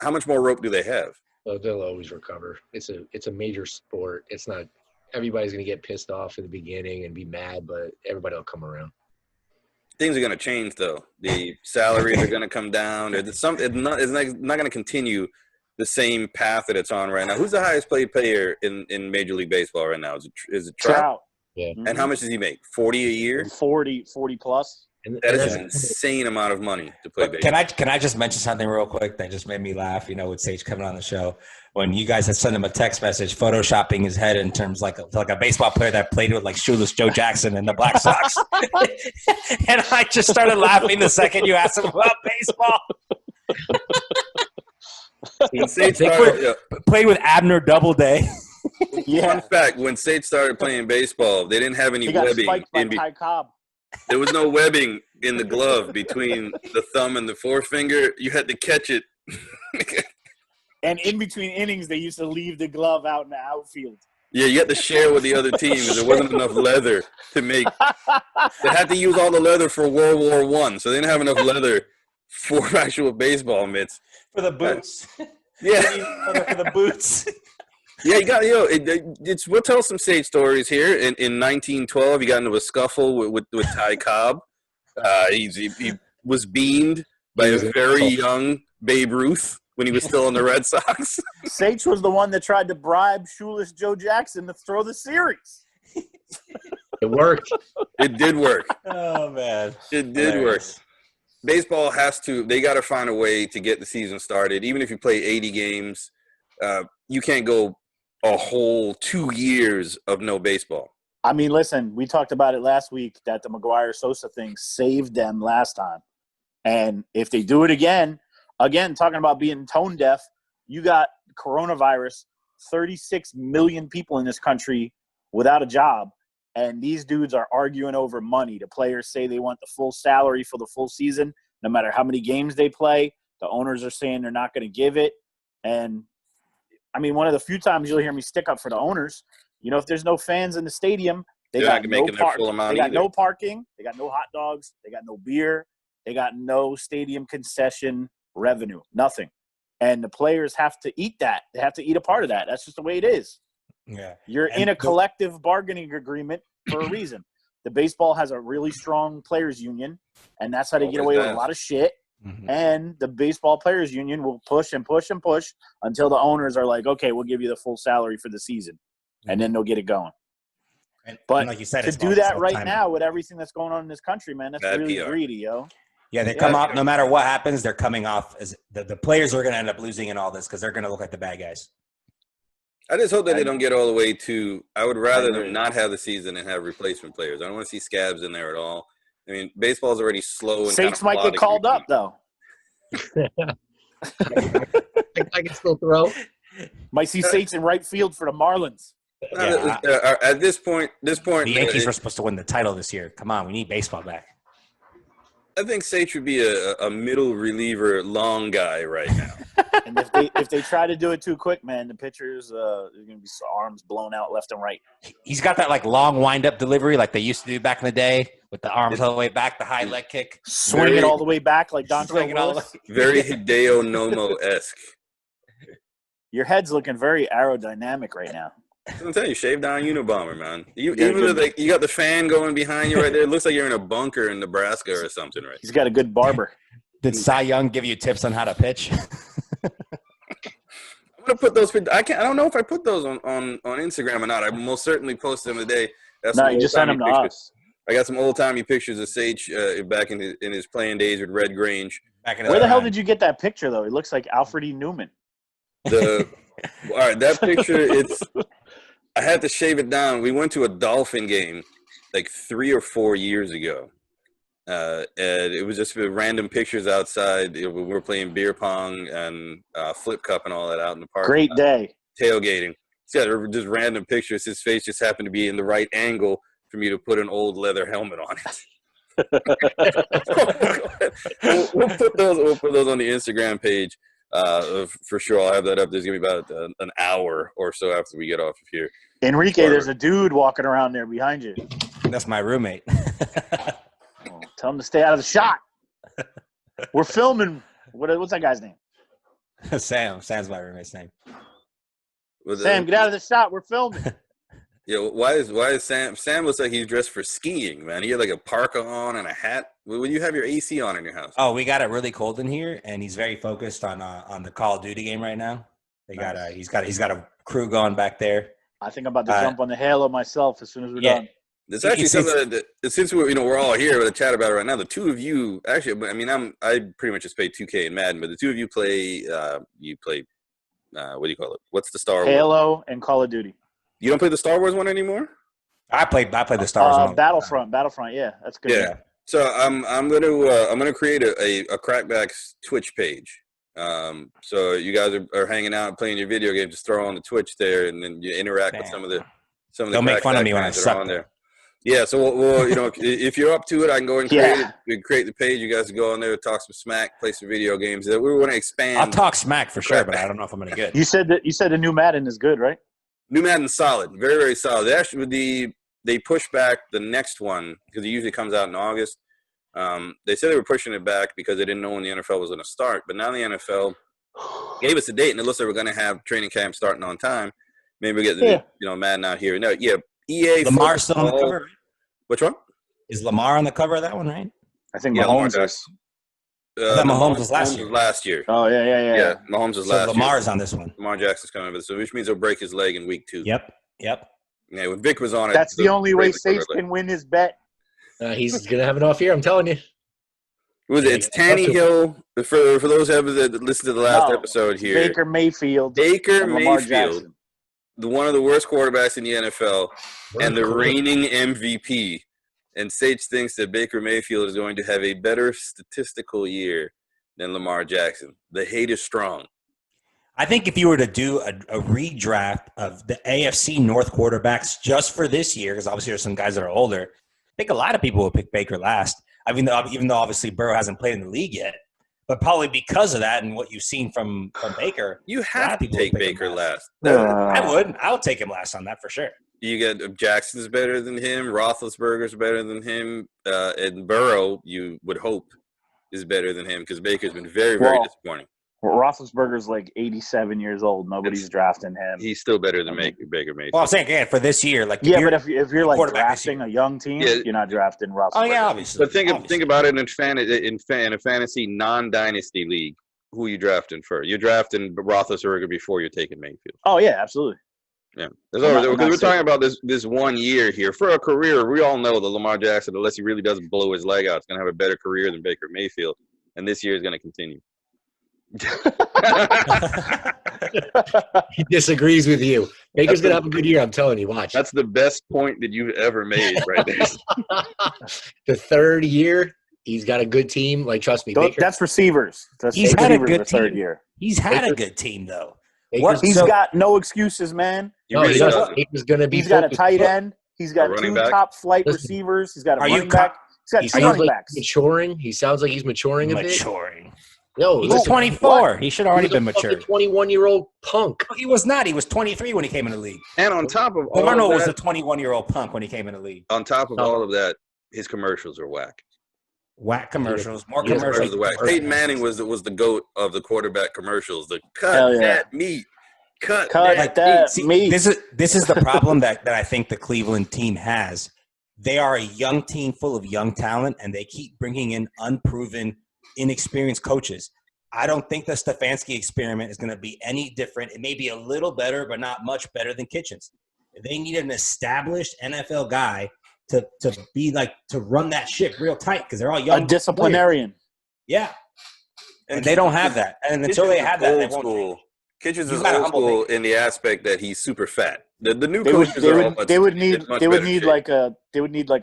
How much more rope do they have? Well, they'll always recover. It's a major sport. It's not everybody's going to get pissed off in the beginning and be mad, but everybody will come around. Things are going to change, though. The salaries are going to come down. It's not going to continue the same path that it's on right now. Who's the highest paid player in Major League Baseball right now? Is it Trout? Yeah. And how much does he make? 40 a year? 40 plus. That is an insane amount of money to play baseball. Can I just mention something real quick that just made me laugh, with Sage coming on the show? When you guys had sent him a text message photoshopping his head in terms like a baseball player that played with like shoeless Joe Jackson and the Black Sox. And I just started laughing the second you asked him about baseball. Played with Abner Doubleday. Yeah. In fact, when Sage started playing baseball, they didn't have any webbing. Ty Cobb. There was no webbing in the glove between the thumb and the forefinger. You had to catch it. And in between innings, they used to leave the glove out in the outfield. Yeah, you had to share with the other team because there wasn't enough leather to make. They had to use all the leather for World War I, so they didn't have enough leather for actual baseball mitts. For the boots. Yeah. For the boots. Yeah, you got we'll tell some Sage stories here. In 1912, he got into a scuffle with Ty Cobb. He was beamed by a very young Babe Ruth when he was still in the Red Sox. Sage was the one that tried to bribe shoeless Joe Jackson to throw the series. It worked. It did work. Oh man, it did work. Baseball they got to find a way to get the season started. Even if you play 80 games, you can't go a whole 2 years of no baseball. I mean, listen, we talked about it last week that the McGuire-Sosa thing saved them last time. And if they do it again, talking about being tone deaf, you got coronavirus, 36 million people in this country without a job. And these dudes are arguing over money. The players say they want the full salary for the full season, no matter how many games they play. The owners are saying they're not going to give it. And, I mean, one of the few times you'll hear me stick up for the owners, you know, if there's no fans in the stadium, they got no no parking, they got no hot dogs, they got no beer, they got no stadium concession revenue, nothing. And the players have to eat that. They have to eat a part of that. That's just the way it is. Yeah. You're in a collective bargaining agreement for a reason. The baseball has a really strong players union, and that's how they get away with a lot of shit. Mm-hmm. And the baseball players union will push and push and push until the owners are like, okay, we'll give you the full salary for the season. And then they'll get it going. But like you said, to do that right now with everything that's going on in this country, man, that's really greedy, yo. Yeah, they come off, no matter what happens, they're coming off as the players are going to end up losing in all this because they're going to look like the bad guys. I just hope that they don't get all the way to – I would rather them not have the season and have replacement players. I don't want to see scabs in there at all. I mean, baseball's already slow. And Saints might get called up, though. I can still throw. Might see Saints in right field for the Marlins. At this point, the Yankees were supposed to win the title this year. Come on, we need baseball back. I think Sage should be a middle reliever, long guy right now. And if they try to do it too quick, man, the pitchers there's going to be arms blown out left and right. He's got that like long wind up delivery like they used to do back in the day with the arms all the way back, the high leg kick, swing it all the way back like Dontrelle Willis. Very Hideo Nomo-esque. Your head's looking very aerodynamic right now. I'm telling you, shave down Unabomber, man. You got the fan going behind you right there. It looks like you're in a bunker in Nebraska or something, right? He's got a good barber. Did Cy Young give you tips on how to pitch? I'm gonna put those. I don't know if I put those on Instagram or not. I most certainly posted them today. No, you just sent them to us. I got some old timey pictures of Sage back in his playing days with Red Grange. Where the hell did you get that picture though? It looks like Alfred E. Newman. All right, that picture. I had to shave it down. We went to a Dolphin game like 3 or 4 years ago. And it was just random pictures outside. We were playing beer pong and flip cup and all that out in the park. Great day. Tailgating. He's got just random pictures. His face just happened to be in the right angle for me to put an old leather helmet on it. We'll put those on the Instagram page for sure. I'll have that up. There's going to be about an hour or so after we get off of here. Enrique, there's a dude walking around there behind you. That's my roommate. Tell him to stay out of the shot. We're filming. What's that guy's name? Sam. Sam's my roommate's name. Sam, get out of the shot. We're filming. Yeah, why is Sam? Sam looks like he's dressed for skiing, man. He had like a parka on and a hat. When you have your AC on in your house? Oh, we got it really cold in here, and he's very focused on the Call of Duty game right now. He's got a crew going back there. I think I'm about to jump on the Halo myself as soon as we're done. There's actually something that since we're all here with a chat about it right now. The two of you actually, I mean, I pretty much just play 2K and Madden, but the two of you play. You play. What do you call it? What's the Star Wars? Halo and Call of Duty. You don't play the Star Wars one anymore? I play the Star Wars one. Battlefront. Yeah, that's good. Yeah. So I'm gonna create a CrackbBacks Twitch page. So you guys are hanging out playing your video game, just throw on the Twitch there, and then you interact with some of the. Don't make fun of me when I suck on there. Yeah, so we'll if you're up to it, I can go and create the page. You guys can go on there, talk some smack, play some video games. We want to expand. I'll talk smack for sure, but I don't know if I'm gonna get. You said the new Madden is good, right? New Madden's solid, very very solid. They actually they pushed back the next one because it usually comes out in August. They said they were pushing it back because they didn't know when the NFL was going to start. But now the NFL gave us a date, and it looks like we're going to have training camp starting on time. Maybe we get the Madden out here. No, EA. Lamar still on the cover. Which one? Is Lamar on the cover of that one, right? I think Mahomes is. Mahomes was last year. Oh, yeah. Yeah, Mahomes was last year. Lamar's on this one. Lamar Jackson's coming over, so which means he'll break his leg in week 2. Yep. Yeah, when Vic was on it. That's the only way Sage can win his bet. He's going to have an off year, I'm telling you. It's Tannehill. For those that listened to the last episode here. Baker Mayfield. One of the worst quarterbacks in the NFL, and the reigning MVP. And Sage thinks that Baker Mayfield is going to have a better statistical year than Lamar Jackson. The hate is strong. I think if you were to do a redraft of the AFC North quarterbacks just for this year, because obviously there's some guys that are older, I think a lot of people will pick Baker last. I mean, even though obviously Burrow hasn't played in the league yet, But probably because of that and what you've seen from Baker, You have to take Baker last. I would. I would take him last on that for sure. You get Jackson's better than him. Roethlisberger's better than him. And Burrow, you would hope, is better than him because Baker's been very, very disappointing. Roethlisberger's like 87 years old. Nobody's drafting him. He's still better than Baker Mayfield. Well, I'm saying again for this year, like but if you're like drafting a young team, you're not drafting Roethlisberger. Oh yeah, obviously. But think about it in a fantasy non-dynasty league. Who are you drafting first? You're drafting Roethlisberger before you're taking Mayfield. Oh yeah, absolutely. Yeah, we're talking about this 1 year here for a career. We all know that Lamar Jackson, unless he really doesn't blow his leg out, is going to have a better career than Baker Mayfield, and this year is going to continue. He disagrees with you. Baker's gonna have a good year. I'm telling you. Watch. That's the best point that you've ever made, right there. The third year, he's got a good team. Like, trust me, Baker. That's receivers. He's had a good team. Third year. He's had a good team though. He's got no excuses, man. He's gonna be. He's got a tight end. He's got two top flight receivers. He's got a running back. He's got two running backs. Maturing. He sounds like he's maturing a bit. Maturing. No, he's 24. He should already been mature. 21-year-old punk. No, he was not. He was 23 when he came in the league. And on top of all Arnold of that, was a 21-year-old punk when he came in the league. On top of all of that, his commercials are whack. Whack commercials, more commercials. Peyton Manning was the GOAT of the quarterback commercials. The cut that meat. Cut that meat. This is the problem that I think the Cleveland team has. They are a young team full of young talent, and they keep bringing in unproven, inexperienced coaches. I don't think the Stefanski experiment is going to be any different. It may be a little better, but not much better than Kitchens. They need an established NFL guy to be like to run that ship real tight because they're all young. A disciplinarian. Players. Yeah, and they don't have that. And until they have that, they won't. Kitchens is old school in the aspect that he's super fat. The new coaches they would need like a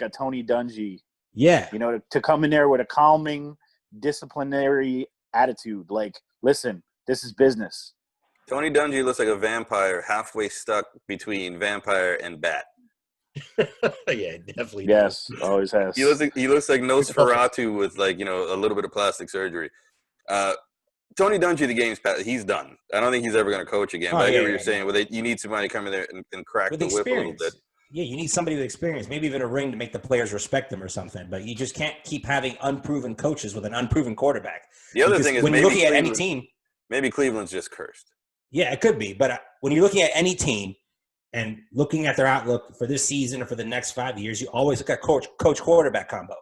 Tony Dungy. Yeah, to come in there with a calming, disciplinary attitude. Like, listen, this is business. Tony Dungy looks like a vampire halfway stuck between vampire and bat. Yeah, definitely. Yes, always has. He looks like Nosferatu with a little bit of plastic surgery. Tony Dungy, the game's past. He's done. I don't think he's ever going to coach again. But I get what you're saying. Well, you need somebody to come in there and crack the whip a little bit. Yeah, you need somebody with experience, maybe even a ring to make the players respect them or something. But you just can't keep having unproven coaches with an unproven quarterback. The other thing is when you're looking at any team, maybe Cleveland's just cursed. Yeah, it could be. But when you're looking at any team and looking at their outlook for this season or for the next 5 years, you always look at coach-quarterback combo.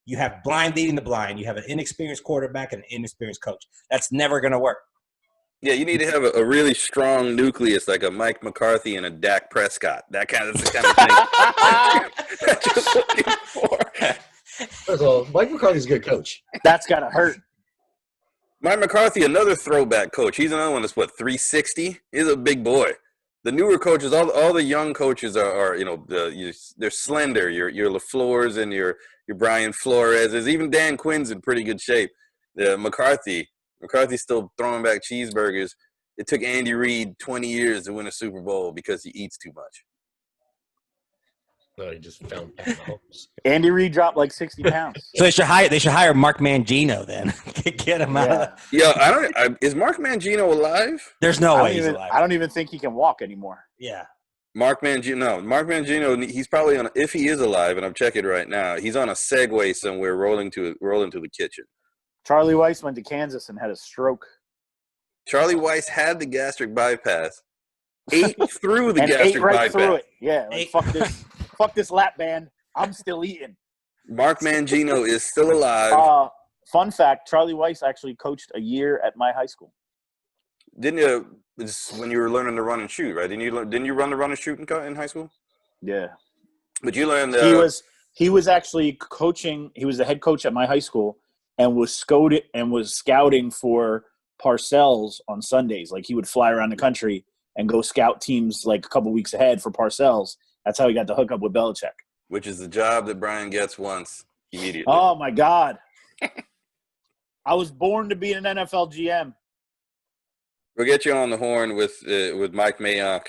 You have blind leading the blind. You have an inexperienced quarterback and an inexperienced coach. That's never going to work. Yeah, you need to have a really strong nucleus like a Mike McCarthy and a Dak Prescott. That's the kind of thing I'm just looking for. First of all, Mike McCarthy's a good coach. That's got to hurt. Mike McCarthy, another throwback coach. He's another one that's, 360? He's a big boy. The newer coaches, all the young coaches are they're slender. Your LaFleur's and your Brian Flores. Even Dan Quinn's in pretty good shape. McCarthy's still throwing back cheeseburgers. It took Andy Reid 20 years to win a Super Bowl because he eats too much. No, he just found Mahomes. Andy Reid dropped like 60 pounds. So they should hire Mark Mangino then. Get him out. Yeah, is Mark Mangino alive? There's no way he's alive. I don't even think he can walk anymore. Yeah. Mark Mangino, he's probably on, if he is alive, and I'm checking right now, he's on a Segway somewhere rolling to the kitchen. Charlie Weiss went to Kansas and had a stroke. Charlie Weiss had the gastric bypass, ate through the gastric bypass. Through it. Yeah, fuck this lap band. I'm still eating. Mark Mangino is still alive. Fun fact, Charlie Weiss actually coached a year at my high school. Didn't you? It's when you were learning to run and shoot, right? Didn't you run to run and shoot in high school? Yeah. But you learned he was actually coaching. He was the head coach at my high school and was scouting for Parcells on Sundays. Like, he would fly around the country and go scout teams like a couple weeks ahead for Parcells. That's how he got the hookup with Belichick. Which is the job that Brian gets once immediately. Oh my God. I was born to be an NFL GM. We'll get you on the horn with Mike Mayock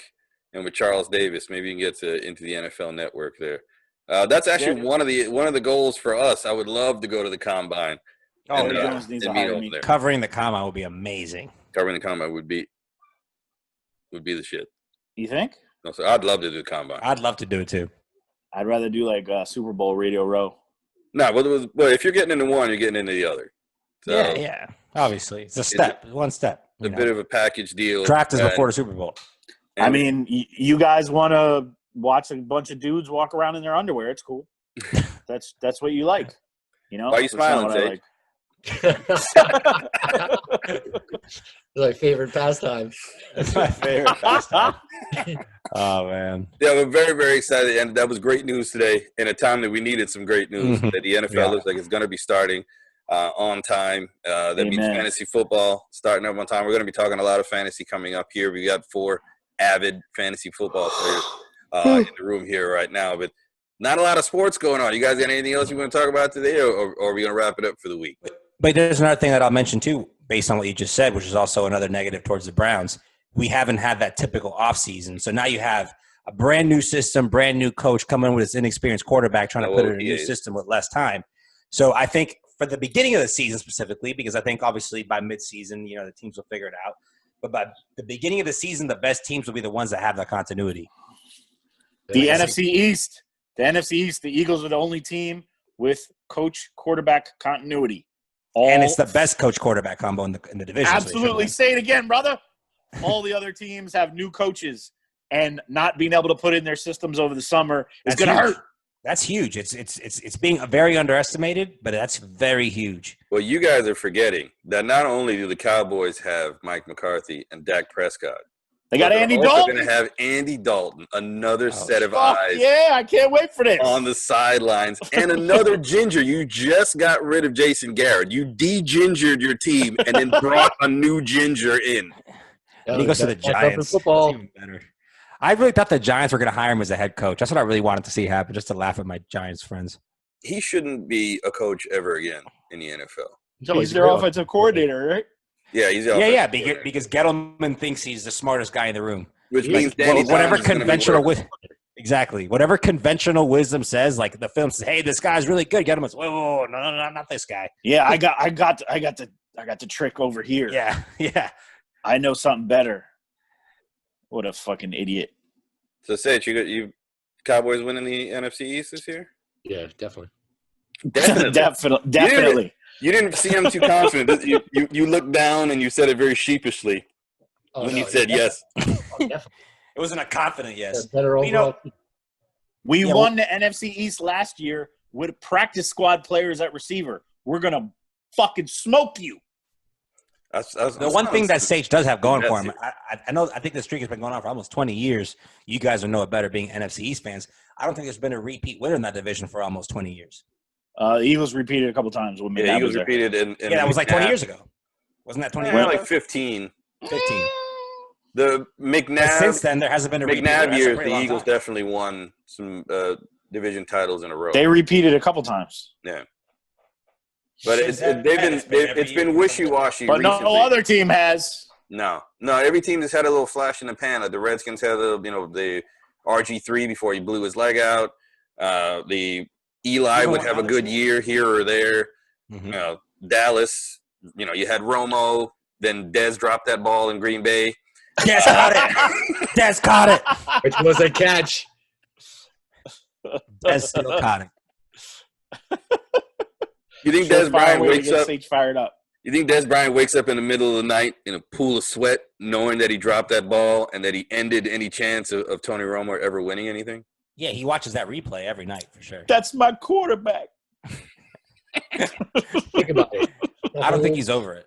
and with Charles Davis. Maybe you can get into the NFL Network there. That's actually one of the goals for us. I would love to go to the Combine. Oh, and, yeah. Jones needs to and meet hire over me. there. Covering the combine would be amazing. Covering the combine would be the shit. You think? No, so I'd love to do the combine. I'd love to do it too. I'd rather do like Super Bowl Radio Row. No, but if you're getting into one, you're getting into the other. So Yeah. Obviously, it's a step, one step. It's a bit of a package deal. Draft is before the Super Bowl. I mean, you guys want to watch a bunch of dudes walk around in their underwear? It's cool. That's what you like. You know? Why are you That's not smiling, what I Sage? My favorite pastime. That's my favorite pastime. Oh, man. Yeah, we're very, very excited, and that was great news today in a time that we needed some great news. That the NFL looks like it's going to be starting on time. That means fantasy football starting up on time. We're going to be talking a lot of fantasy coming up here. We got 4 avid fantasy football players in the room here right now, but not a lot of sports going on. You guys got anything else you want to talk about today, or are we going to wrap it up for the week? But there's another thing that I'll mention too, based on what you just said, which is also another negative towards the Browns. We haven't had that typical offseason. So now you have a brand new system, brand new coach coming in with his inexperienced quarterback trying to put it in a new system with less time. So I think for the beginning of the season specifically, because I think obviously by midseason, the teams will figure it out. But by the beginning of the season, the best teams will be the ones that have that continuity. The NFC East. The NFC East, the Eagles are the only team with coach quarterback continuity. And it's the best coach quarterback combo in the division. Absolutely. Say it again, brother. All the other teams have new coaches, and not being able to put in their systems over the summer is going to hurt. That's huge. It's being very underestimated, but that's very huge. Well, you guys are forgetting that not only do the Cowboys have Mike McCarthy and Dak Prescott, they got Andy Dalton. Dalton. They're going to have Andy Dalton, another set of eyes. Yeah, I can't wait for this. On the sidelines. And another ginger. You just got rid of Jason Garrett. You de-gingered your team and then brought a new ginger in. He goes to the Giants. Football. Even better. I really thought the Giants were going to hire him as a head coach. That's what I really wanted to see happen, just to laugh at my Giants friends. He shouldn't be a coach ever again in the NFL. He's their offensive coordinator, right? Yeah, he's because Gettleman thinks he's the smartest guy in the room. Which means whatever conventional whatever conventional wisdom says, like the film says, "Hey, this guy's really good." Gettleman's, whoa, no, not this guy. Yeah, I got the trick over here. Yeah. I know something better. What a fucking idiot! So, Sage, you Cowboys winning the NFC East this year? Yeah, definitely. Definitely. You didn't seem too confident. You looked down and you said it very sheepishly when you said yes. It wasn't a confident yes. Better overall. We won the NFC East last year with practice squad players at receiver. We're gonna fucking smoke you. The one thing that Sage does have going for him, I think the streak has been going on for almost 20 years. You guys will know it better being NFC East fans. I don't think there's been a repeat winner in that division for almost 20 years. The Eagles repeated a couple times. When the Eagles repeated in that was like 20 years ago. Wasn't that 20 years ago? Like 15. 15. The McNabb. Since then, there hasn't been a repeat. McNabb years, the Eagles definitely won some division titles in a row. They repeated a couple times. Yeah. But it's been wishy-washy but recently. No other team has. No. Every team has had a little flash in the pan. Like the Redskins had the RG3 before he blew his leg out. The Eli would have a good year here or there. Mm-hmm. Dallas, you had Romo. Then Dez dropped that ball in Green Bay. Dez caught it. Dez caught it. Which was a catch. Dez still caught it. You think Dez Bryant wakes up? Fired up. You think Dez Bryant wakes up in the middle of the night in a pool of sweat, knowing that he dropped that ball and that he ended any chance of Tony Romo ever winning anything? Yeah, he watches that replay every night for sure. That's my quarterback. Think about it. I don't think he's over it.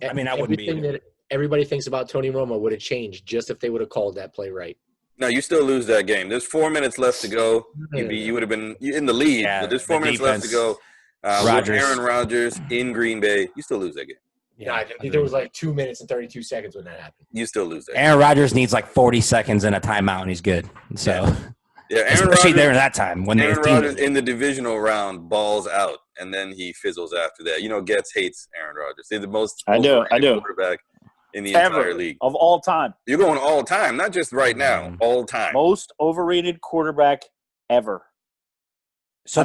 I mean, I wouldn't be. Everything that everybody thinks about Tony Romo would have changed just if they would have called that play right. No, you still lose that game. There's 4 minutes left to go. You would have been in the lead, but there's 4 minutes left to go. With Aaron Rodgers in Green Bay, you still lose that game. Yeah, I think there was like 2 minutes and 32 seconds when that happened. You still lose that. Aaron Rodgers needs like 40 seconds and a timeout, and he's good. So, Aaron especially Rodgers, there at that time when Aaron Rodgers in the divisional round balls out, and then he fizzles after that. Getz hates Aaron Rodgers. He's the most quarterback in the entire league of all time. You're going all time, not just right now. All time, most overrated quarterback ever. So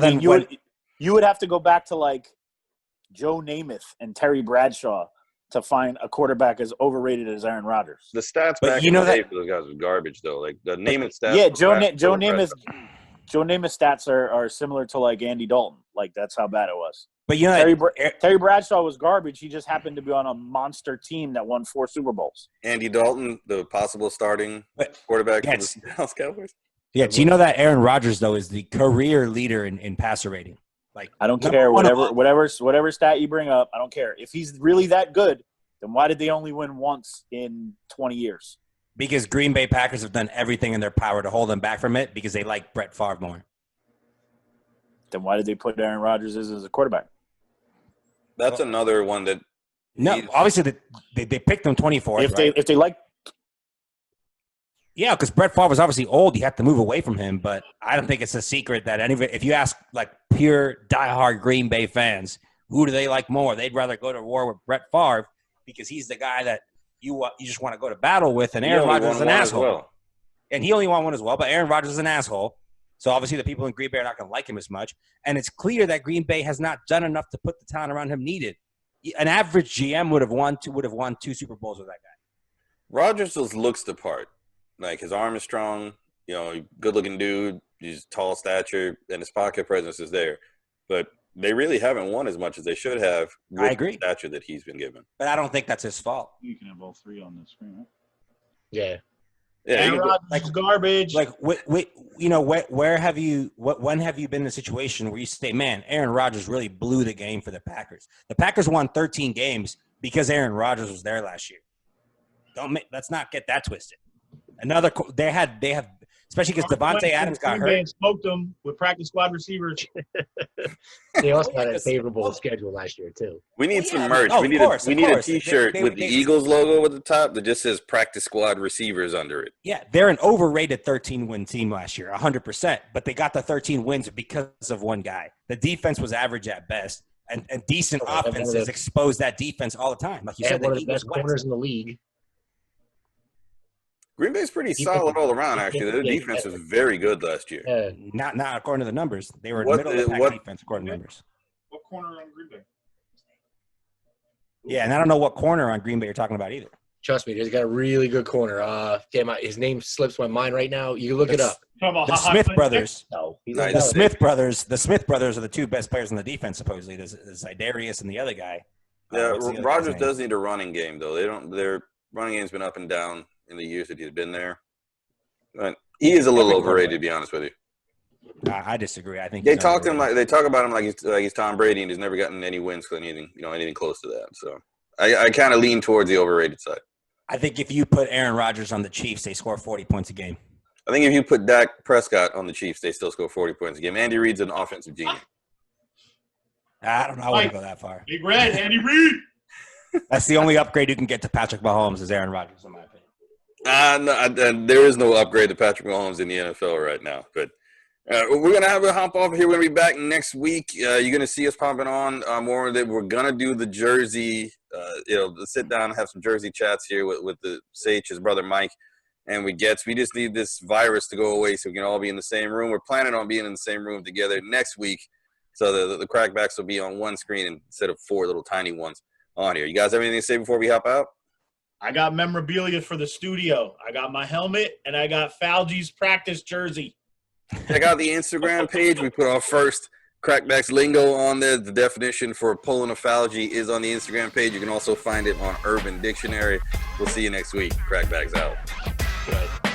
you would have to go back to like Joe Namath and Terry Bradshaw to find a quarterback as overrated as Aaron Rodgers. The stats But back you in know the day that- for those guys was garbage, though. Like the Namath stats. Yeah, were Joe impressive. Namath's stats are similar to like Andy Dalton. Like that's how bad it was. But you know Terry Bradshaw was garbage. He just happened to be on a monster team that won 4 Super Bowls. Andy Dalton, the possible starting quarterback for the Dallas Cowboys. Yeah, do you know that Aaron Rodgers though is the career leader in passer rating? Like I don't care whatever stat you bring up. I don't care if he's really that good. Then why did they only win once in 20 years? Because Green Bay Packers have done everything in their power to hold them back from it because they like Brett Favre more. Then why did they put Aaron Rodgers as a quarterback? That's another one that. No, obviously they picked him 24th. If they like. Yeah, because Brett Favre was obviously old. You have to move away from him. But I don't think it's a secret that if you ask like pure diehard Green Bay fans, who do they like more? They'd rather go to war with Brett Favre because he's the guy that you just want to go to battle with. And Aaron Rodgers is an asshole. Well. And he only won one as well. But Aaron Rodgers is an asshole. So obviously the people in Green Bay are not going to like him as much. And it's clear that Green Bay has not done enough to put the talent around him needed. An average GM would have won 2 Super Bowls with that guy. Rodgers just looks the part. Like his arm is strong, good looking dude. He's tall stature, and his pocket presence is there. But they really haven't won as much as they should have with I agree. the stature that he's been given. But I don't think that's his fault. You can have all 3 on the screen, right? Yeah. Aaron Rodgers is garbage. Like, where have you? When have you been in a situation where you say, "Man, Aaron Rodgers really blew the game for the Packers"? The Packers won 13 games because Aaron Rodgers was there last year. Let's not get that twisted. They have, especially because Devontae Adams got hurt. And smoked them with practice squad receivers. They also had a favorable schedule last year too. We need some merch. Oh, we need a T-shirt with the Eagles logo at the top that just says "Practice Squad Receivers" under it. Yeah, they're an overrated 13-win team last year, 100%. But they got the 13 wins because of one guy. The defense was average at best, and decent offenses expose that defense all the time. Like you said, one of the best corners in the league. Green Bay's pretty solid all around, actually. Their defense was very good last year. Not according to the numbers. They were middle of the pack defense according to numbers. What corner on Green Bay? Yeah, and I don't know what corner on Green Bay you're talking about either. Trust me, he's got a really good corner. His name slips my mind right now. You can look it up. The Smith brothers. No, The Smith brothers. The Smith brothers are the 2 best players on the defense, supposedly. There's Zydarius and the other guy. Yeah, Rodgers does need a running game, though. Their running game's been up and down in the years that he's been there. But he is a little overrated, to be honest with you. I disagree. I think they talk about him like he's Tom Brady, and he's never gotten any wins for anything close to that. So I kind of lean towards the overrated side. I think if you put Aaron Rodgers on the Chiefs, they score 40 points a game. I think if you put Dak Prescott on the Chiefs, they still score 40 points a game. Andy Reid's an offensive genius. I don't know. I wouldn't go that far. Big Red, Andy Reid. That's the only upgrade you can get to Patrick Mahomes is Aaron Rodgers, in my opinion. No, there is no upgrade to Patrick Mahomes in the NFL right now. But we're going to have a hop off here. We're going to be back next week. You're going to see us popping on more of it. We're going to do the jersey, sit down and have some jersey chats here with the Sage, his brother Mike, and we just need this virus to go away so we can all be in the same room. We're planning on being in the same room together next week. So the crackbacks will be on one screen instead of 4 little tiny ones on here. You guys have anything to say before we hop out? I got memorabilia for the studio. I got my helmet, and I got Falji's practice jersey. Check out the Instagram page. We put our first Crackbacks lingo on there. The definition for pulling a Falji is on the Instagram page. You can also find it on Urban Dictionary. We'll see you next week. Crackbacks out. Good.